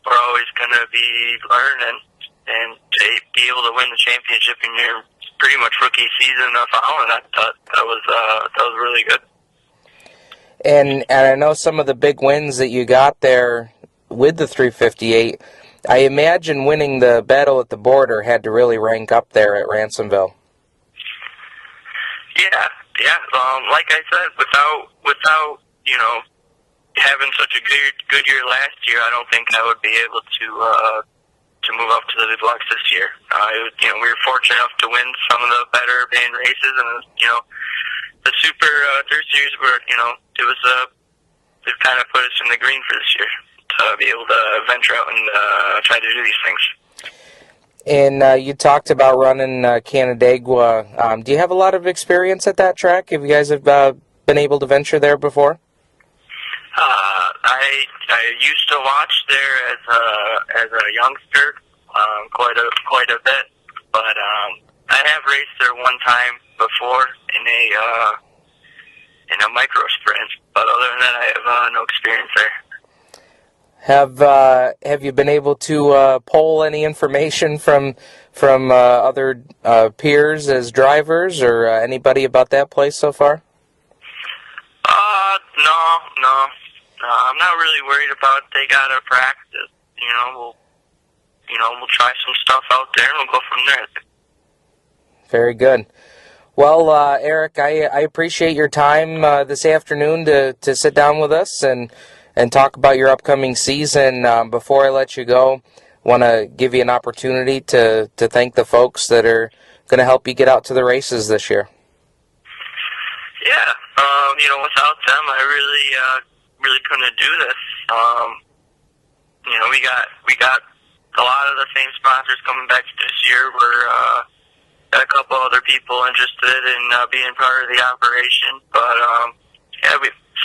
we're always going to be learning, and to be able to win the championship in your pretty much rookie season of following, I thought that was really good. And I know some of the big wins that you got there with the 358. I imagine winning the battle at the border had to really rank up there at Ransomville. Yeah. Like I said, without having such a good year last year, I don't think I would be able to to move up to the big blocks this year. We were fortunate enough to win some of the better band races, and the Super Dirt Series were it kind of put us in the green for this year to be able to venture out and try to do these things. And you talked about running Canandaigua. Do you have a lot of experience at that track? Have you guys been able to venture there before? I used to watch there as a youngster, quite a bit, but I have raced there one time before in a micro sprint. But other than that, I have no experience there. Have you been able to poll any information from other peers as drivers or anybody about that place so far? No. I'm not really worried about it. They got to practice. We'll try some stuff out there and we'll go from there. Very good. Well, Erick, I appreciate your time this afternoon to sit down with us and talk about your upcoming season. Before I let you go, want to give you an opportunity to thank the folks that are going to help you get out to the races this year. Yeah, without them, I really couldn't do this. We got a lot of the same sponsors coming back this year. We're got a couple other people interested in being part of the operation, but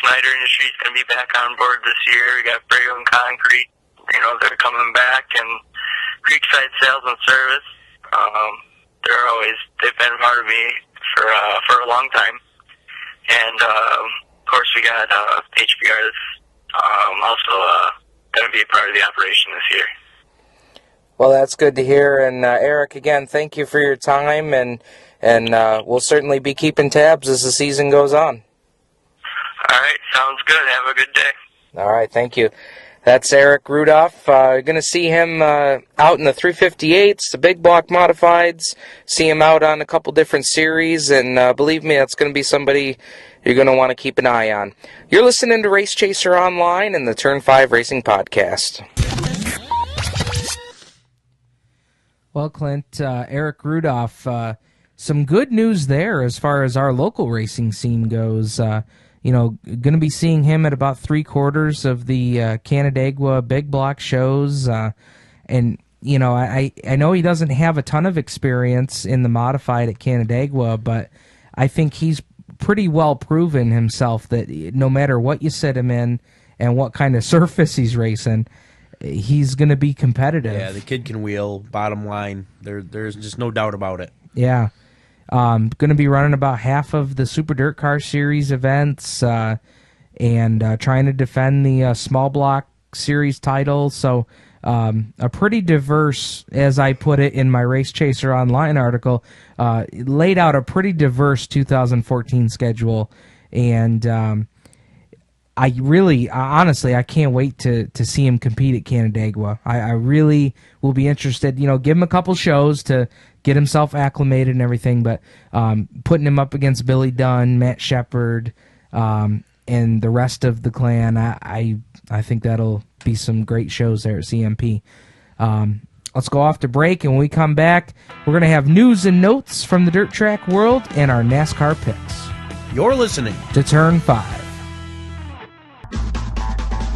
Snyder Industries going to be back on board this year. We got Brego and Concrete, they're coming back, and Creekside Sales and Service. They've been part of me for a long time, and of course we got HBR that's also going to be a part of the operation this year. Well, that's good to hear. And Erick, again, thank you for your time, and we'll certainly be keeping tabs as the season goes on. All right, sounds good. Have a good day. All right, thank you. That's Erick Rudolph. You're going to see him out in the 358s, the big block modifieds, see him out on a couple different series, and believe me, that's going to be somebody you're going to want to keep an eye on. You're listening to Race Chaser Online and the Turn 5 Racing Podcast. Well, Clint, Erick Rudolph, some good news there as far as our local racing scene goes. Going to be seeing him at about 3/4 of the Canandaigua big block shows. And, I know he doesn't have a ton of experience in the modified at Canandaigua, but I think he's pretty well proven himself that no matter what you set him in and what kind of surface he's racing, he's going to be competitive. Yeah, the kid can wheel, bottom line. There's just no doubt about it. Yeah. Going to be running about half of the Super Dirt Car Series events and trying to defend the small block series title. So a pretty diverse, as I put it in my Race Chaser Online article, laid out a pretty diverse 2014 schedule. And honestly, I can't wait to see him compete at Canandaigua. I really will be interested. Give him a couple shows to get himself acclimated and everything, but putting him up against Billy Dunn, Matt Shepard, and the rest of the clan, I think that'll be some great shows there at CMP. Let's go off to break, and when we come back, we're going to have news and notes from the dirt track world and our NASCAR picks. You're listening to Turn 5.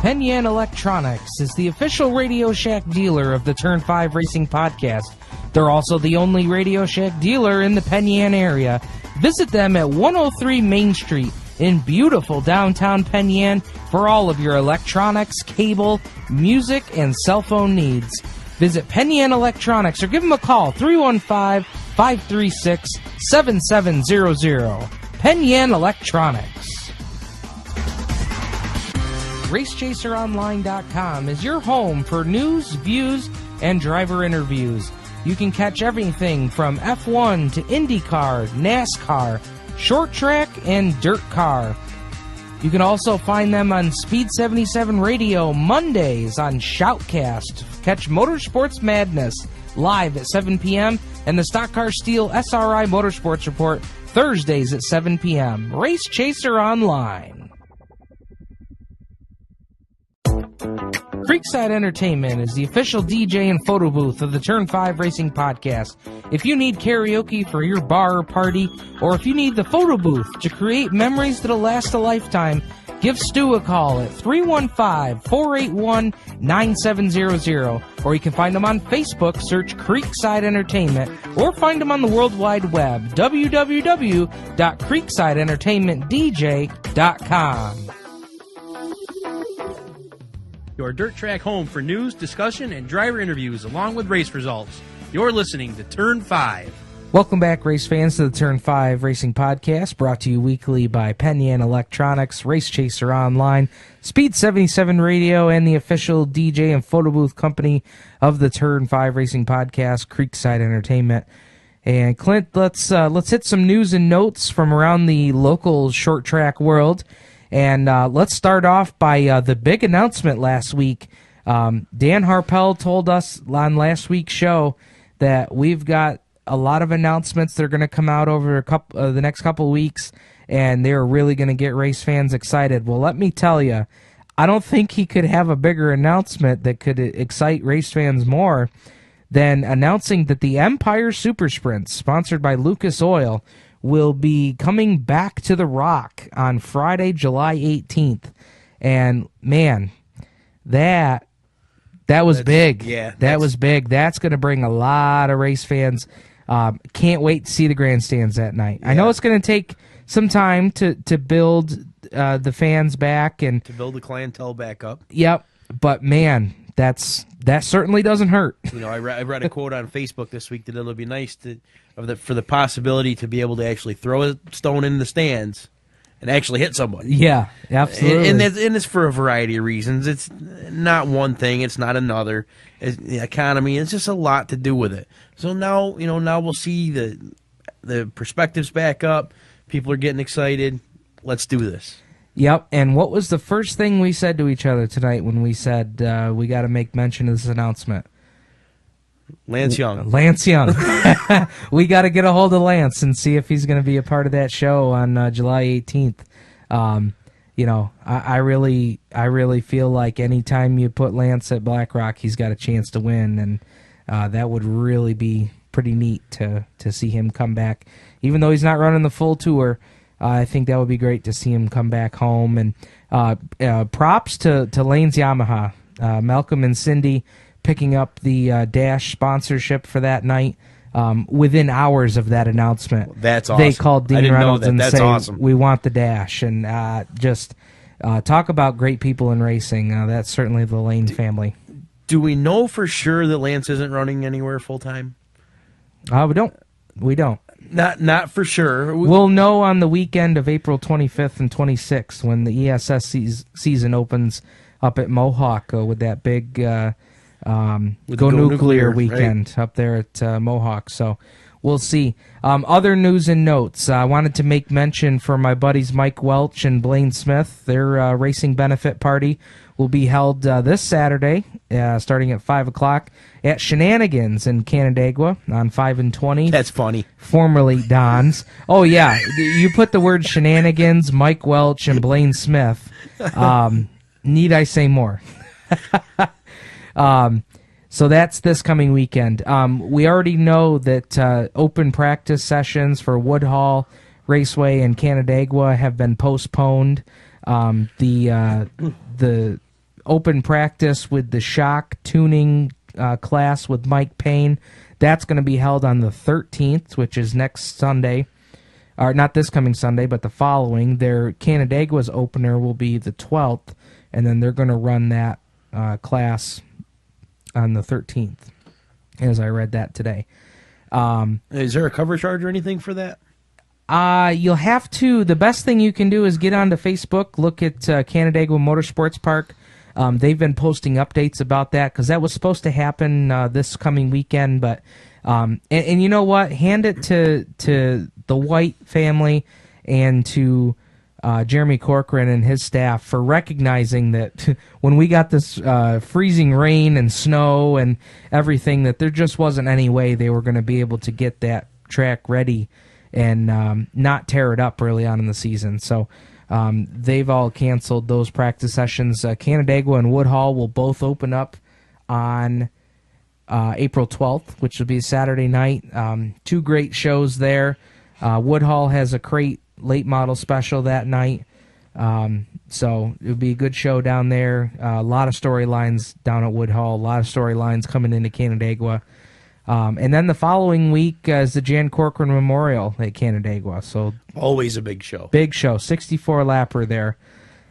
Penn Yan Electronics is the official Radio Shack dealer of the Turn 5 Racing Podcast. They're also the only Radio Shack dealer in the Penn Yan area. Visit them at 103 Main Street in beautiful downtown Penn Yan for all of your electronics, cable, music, and cell phone needs. Visit Penn Yan Electronics or give them a call, 315-536-7700. Penn Yan Electronics. RaceChaserOnline.com is your home for news, views, and driver interviews. You can catch everything from F1 to IndyCar, NASCAR, short track, and dirt car. You can also find them on Speed 77 Radio Mondays on Shoutcast. Catch Motorsports Madness live at 7 p.m. and the Stock Car Steel SRI Motorsports Report Thursdays at 7 p.m. Race Chaser Online. Creekside Entertainment is the official DJ and photo booth of the Turn 5 Racing Podcast. If you need karaoke for your bar or party, or if you need the photo booth to create memories that'll last a lifetime, give Stu a call at 315-481-9700, or you can find him on Facebook, search Creekside Entertainment, or find him on the World Wide Web, www.creeksideentertainmentdj.com. Your dirt track home for news, discussion, and driver interviews along with race results. You're listening to Turn 5. Welcome back, race fans, to the Turn 5 Racing Podcast, brought to you weekly by Penyan Electronics, Race Chaser Online, Speed 77 Radio, and the official DJ and photo booth company of the Turn 5 Racing Podcast, Creekside Entertainment. And Clint, let's hit some news and notes from around the local short track world. And let's start off by the big announcement last week. Dan Harpel told us on last week's show that we've got a lot of announcements that are going to come out over the next couple of weeks, and they're really going to get race fans excited. Well, let me tell you, I don't think he could have a bigger announcement that could excite race fans more than announcing that the Empire Super Sprints, sponsored by Lucas Oil, will be coming back to the Rock on Friday, July 18th. And, man, that was big. Yeah. That was big. That's going to bring a lot of race fans. Can't wait to see the grandstands that night. Yeah. I know it's going to take some time to build the fans back and to build the clientele back up. Yep. But, man, that certainly doesn't hurt. You know, I read a quote on Facebook this week that it'll be nice for the possibility to be able to actually throw a stone in the stands and actually hit somebody. Yeah, absolutely. And it's for a variety of reasons. It's not one thing. It's not another. It's the economy. It's just a lot to do with it. So now we'll see the perspectives back up. People are getting excited. Let's do this. Yep, and what was the first thing we said to each other tonight when we said we got to make mention of this announcement? Lance Young. Lance Young. We got to get a hold of Lance and see if he's going to be a part of that show on July 18th. You know, I really feel like anytime you put Lance at Black Rock, he's got a chance to win, and that would really be pretty neat to see him come back. Even though he's not running the full tour, I think that would be great to see him come back home. And props to Lane's Yamaha. Malcolm and Cindy picking up the Dash sponsorship for that night within hours of that announcement. That's awesome. They called Dean Reynolds and That's say, awesome. We want the Dash. And just talk about great people in racing. That's certainly the Lane family. Do we know for sure that Lance isn't running anywhere full-time? We don't. Not for sure. We'll know on the weekend of April 25th and 26th when the ESS season opens up at Mohawk with that big Go Nuclear weekend up there at Mohawk. So we'll see. Other news and notes. I wanted to make mention for my buddies Mike Welch and Blaine Smith. Their racing benefit party will be held this Saturday, starting at 5 o'clock at Shenanigans in Canandaigua on 5 and 20. That's funny. Formerly Don's. Oh, yeah. You put the word Shenanigans, Mike Welch, and Blaine Smith. Need I say more? So that's this coming weekend. We already know that open practice sessions for Woodhall Raceway and Canandaigua have been postponed. The open practice with the shock tuning class with Mike Payne, that's going to be held on the 13th, which is next Sunday. Or not this coming Sunday, but the following. Their Canandaigua's opener will be the 12th, and then they're going to run that class on the 13th, as I read that today. Is there a cover charge or anything for that? You'll have to. The best thing you can do is get onto Facebook, look at Canandaigua Motorsports Park. They've been posting updates about that because that was supposed to happen this coming weekend. But and you know what? Hand it to the White family and to Jeremy Corcoran and his staff for recognizing that when we got this freezing rain and snow and everything, that there just wasn't any way they were going to be able to get that track ready and not tear it up early on in the season. So they've all canceled those practice sessions. Canandaigua and Woodhull will both open up on April 12th, which will be Saturday night. Two great shows there. Woodhull has a Crate late model special that night. So it would be a good show down there. A lot of storylines down at Woodhull. A lot of storylines coming into Canandaigua. And then the following week is the Jan Corcoran Memorial at Canandaigua. So always a big show. Big show. 64 lapper there.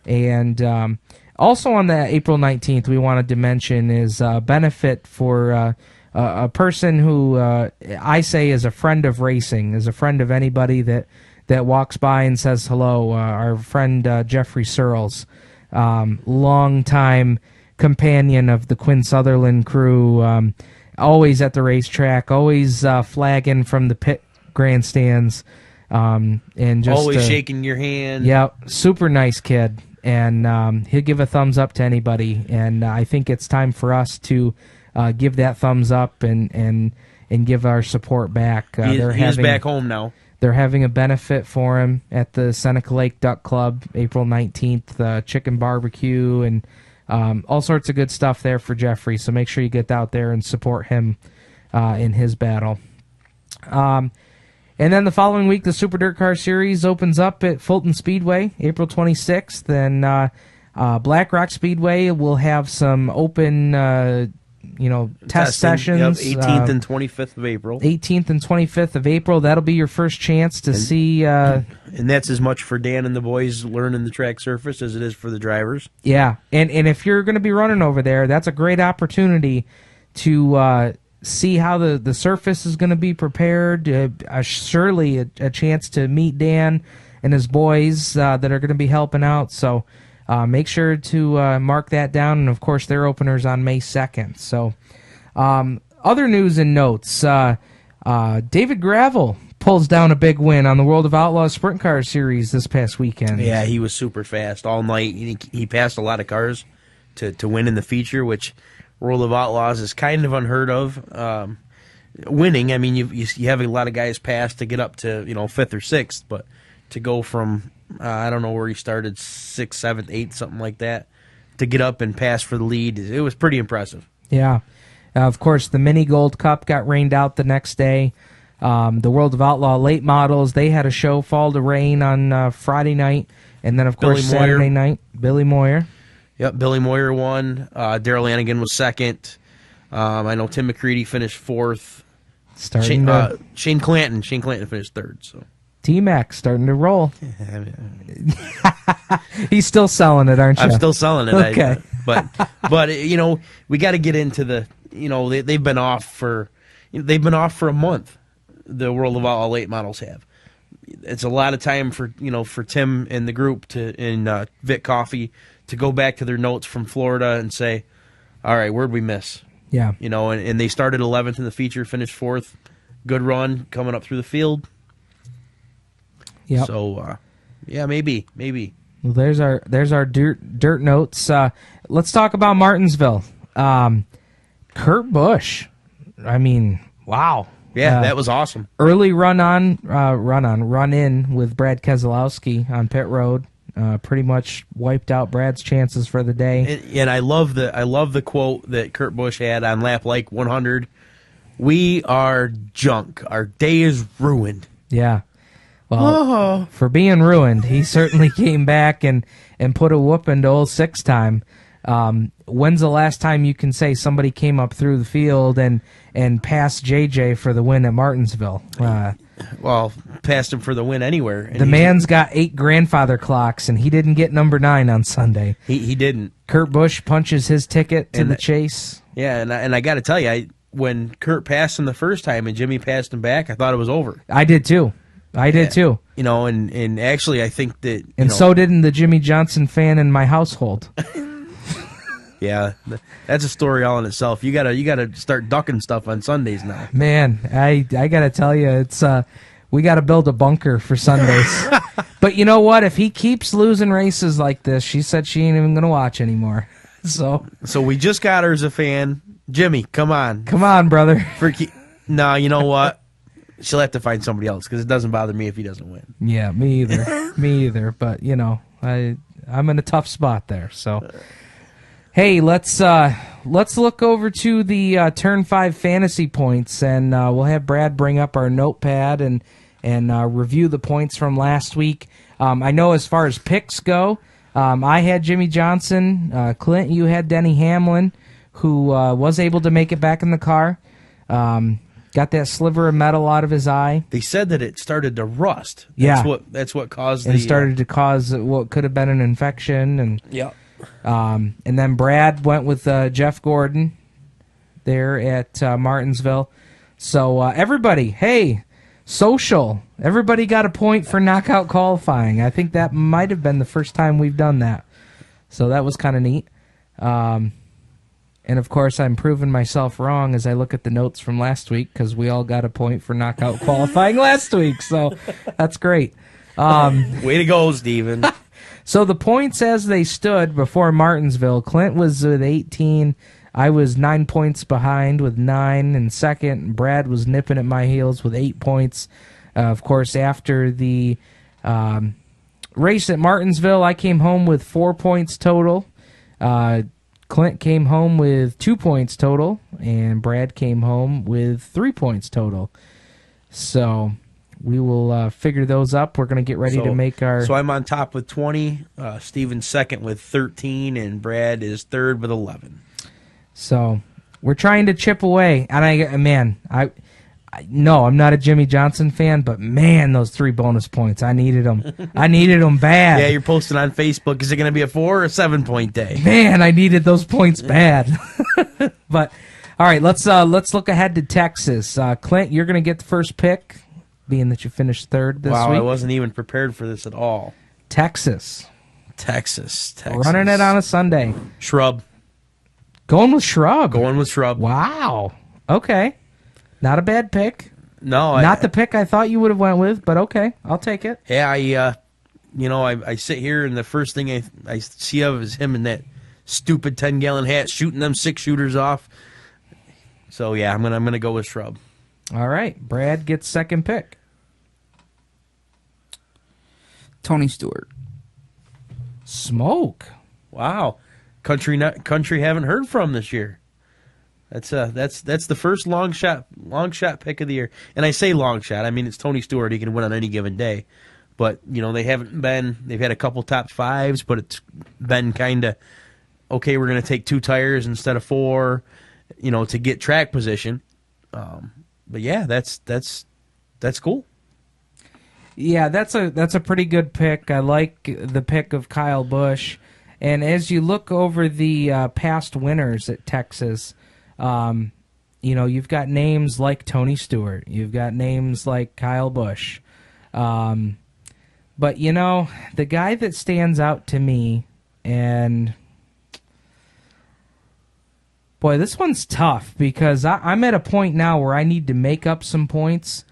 And also on the April 19th, we wanted to mention is a benefit for a person who I say is a friend of racing, is a friend of anybody that walks by and says hello. Our friend Jeffrey Searles, longtime companion of the Quinn Sutherland crew, always at the racetrack, always flagging from the pit grandstands, and just always shaking your hand. Yeah, super nice kid, and he'll give a thumbs up to anybody. And I think it's time for us to give that thumbs up and give our support back. He's back home now. They're having a benefit for him at the Seneca Lake Duck Club, April 19th, chicken barbecue, and all sorts of good stuff there for Jeffrey. So make sure you get out there and support him in his battle. And then the following week, the Super Dirt Car Series opens up at Fulton Speedway, April 26th. And Black Rock Speedway will have some open test sessions. Yep, 18th and 25th of April. 18th and 25th of April. That'll be your first chance to see. And that's as much for Dan and the boys learning the track surface as it is for the drivers. Yeah, and if you're going to be running over there, that's a great opportunity to see how the surface is going to be prepared. Surely a chance to meet Dan and his boys that are going to be helping out. So make sure to mark that down. And, of course, their opener's on May 2nd. So other news and notes. David Gravel pulls down a big win on the World of Outlaws Sprint Car Series this past weekend. Yeah, he was super fast all night. He passed a lot of cars to win in the feature, which World of Outlaws is kind of unheard of. Winning, I mean, you have a lot of guys pass to get up to 5th or 6th, but to go from I don't know where he started, 6th, 7th, 8th, something like that, to get up and pass for the lead, it was pretty impressive. Yeah. Of course, the Mini Gold Cup got rained out the next day. The World of Outlaw late models, they had a show, Fall to Rain, on Friday night. And then, of course, Saturday night, Billy Moyer. Yep, Billy Moyer won. Darrell Lanigan was 2nd. I know Tim McCready finished 4th. Shane Clanton finished 3rd. So T-Mac starting to roll. He's still selling it, aren't you? I'm still selling it. Okay. But we got to get into the they've been off for a month. The World of Outlaw late models have. It's a lot of time for Tim and the group in Vic Coffee to go back to their notes from Florida and say, all right, where'd we miss? Yeah. And they started 11th in the feature, finished 4th. Good run coming up through the field. Yeah. So, maybe. Well, there's our dirt notes. Let's talk about Martinsville. Kurt Busch. I mean, wow. Yeah, that was awesome. Early run in with Brad Keselowski on pit road. Pretty much wiped out Brad's chances for the day. And I love the quote that Kurt Busch had on lap 100. We are junk. Our day is ruined. Yeah. Well, for being ruined, he certainly came back and put a whooping to old 6-time. When's the last time you can say somebody came up through the field and passed JJ for the win at Martinsville? Well, passed him for the win anywhere. The man's got 8 grandfather clocks, and he didn't get number 9 on Sunday. He didn't. Kurt Busch punches his ticket to the chase. Yeah, and I got to tell you, when Kurt passed him the first time and Jimmy passed him back, I thought it was over. I did too. And actually I think that... so didn't the Jimmy Johnson fan in my household. Yeah, that's a story all in itself. You gotta start ducking stuff on Sundays now. Man, I gotta tell you, it's we gotta build a bunker for Sundays. But you know what? If he keeps losing races like this, she said she ain't even gonna watch anymore. So we just got her as a fan. Jimmy, come on, brother. No, you know what? She'll have to find somebody else because it doesn't bother me if he doesn't win. Yeah, me either. But I'm in a tough spot there. So, hey, let's look over to the Turn 5 fantasy points, and we'll have Brad bring up our notepad and review the points from last week. I know as far as picks go, I had Jimmy Johnson. Clint, you had Denny Hamlin, who was able to make it back in the car. Got that sliver of metal out of his eye. They said that it started to rust. That's what caused it started to cause what could have been an infection. And and then Brad went with Jeff Gordon there at Martinsville. So everybody, hey, social. Everybody got a point for knockout qualifying. I think that might have been the first time we've done that. So that was kind of neat. And, of course, I'm proving myself wrong as I look at the notes from last week because we all got a point for knockout qualifying last week. So that's great. Way to go, Steven. So the points as they stood before Martinsville, Clint was with 18. I was 9 points behind with 9 in second. And Brad was nipping at my heels with 8 points. Of course, after the race at Martinsville, I came home with 4 points total. Clint came home with 2 points total, and Brad came home with 3 points total. So we will figure those up. We're going to get ready to make our... So I'm on top with 20, Steven's second with 13, and Brad is third with 11. So we're trying to chip away. And no, I'm not a Jimmy Johnson fan, but man, those 3 bonus points, I needed them. I needed them bad. Yeah, you're posting on Facebook. Is it going to be a 4 or a 7 point day? Man, I needed those points bad. But all right, let's look ahead to Texas. Clint, you're going to get the first pick, being that you finished third this week. Wow, I wasn't even prepared for this at all. Texas. Running it on a Sunday. Shrub. Going with Shrub. Wow. Okay. Not a bad pick. No, not the pick I thought you would have went with, but okay, I'll take it. Yeah, I sit here and the first thing I see of is him in that stupid 10-gallon hat shooting them 6-shooters off. So yeah, I'm gonna go with Shrub. All right, Brad gets second pick. Tony Stewart. Smoke. Wow, country haven't heard from this year. That's the first long shot pick of the year. And I say long shot, I mean it's Tony Stewart, he can win on any given day. But, they've had a couple top 5s, but it's been kind of, okay, we're going to take 2 tires instead of 4, to get track position. But yeah, that's cool. Yeah, that's a pretty good pick. I like the pick of Kyle Busch. And as you look over the past winners at Texas, you've got names like Tony Stewart. You've got names like Kyle Busch. But, the guy that stands out to me, and, boy, this one's tough because I'm at a point now where I need to make up some points,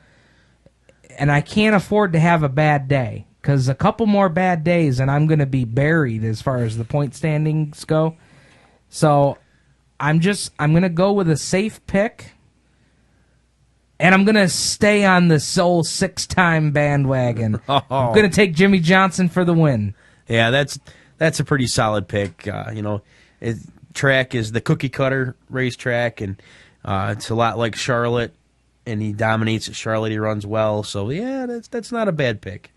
and I can't afford to have a bad day because a couple more bad days and I'm going to be buried as far as the point standings go. So I'm going to go with a safe pick, and I'm going to stay on the sole 6-time bandwagon. I'm going to take Jimmy Johnson for the win. Yeah, that's a pretty solid pick. Track is the cookie cutter racetrack, and it's a lot like Charlotte, and he dominates at Charlotte. He runs well, so yeah, that's not a bad pick.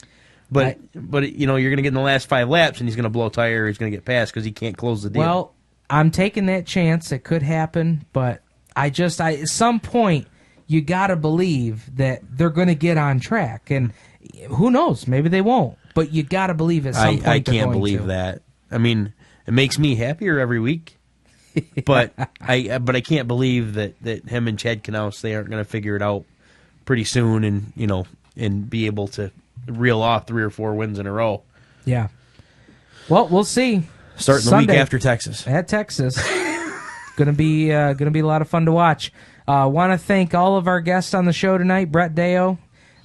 But you're going to get in the last 5 laps, and he's going to blow a tire. He's going to get past because he can't close the deal. Well, I'm taking that chance. It could happen, but at some point, you got to believe that they're going to get on track. And who knows? Maybe they won't. But you got to believe at some point I can't believe that. I mean, it makes me happier every week. But I can't believe that him and Chad Knaus, they aren't going to figure it out pretty soon and be able to reel off 3 or 4 wins in a row. Yeah. Well, we'll see. Starting Sunday, the week after Texas. At Texas. Gonna be a lot of fun to watch. Want to thank all of our guests on the show tonight. Brett Deyo.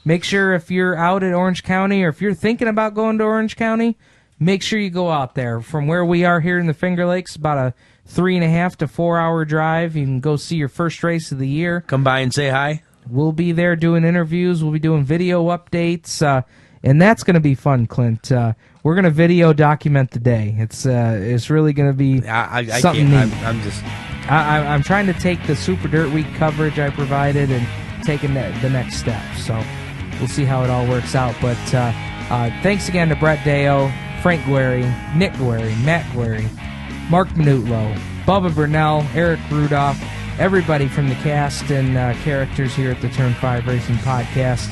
Make sure if you're out at Orange County or if you're thinking about going to Orange County, make sure you go out there. From where we are here in the Finger Lakes, about a 3.5 to 4 hour drive. You can go see your first race of the year. Come by and say hi. We'll be there doing interviews. We'll be doing video updates. And that's going to be fun, Clint. We're going to video document the day. It's really going to be something neat. I'm trying to take the Super Dirt Week coverage I provided and taking the next step. So we'll see how it all works out. But thanks again to Brett Deyo, Frank Guererri, Nick Guererri, Matt Guererri, Marc Minutolo, Bubba Burnell, Erick Rudolph, everybody from the cast and characters here at the Turn 5 Racing Podcast.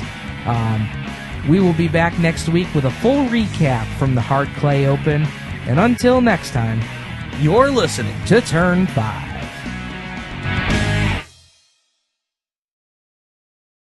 We will be back next week with a full recap from the Hard Clay Open. And until next time, you're listening to Turn 5.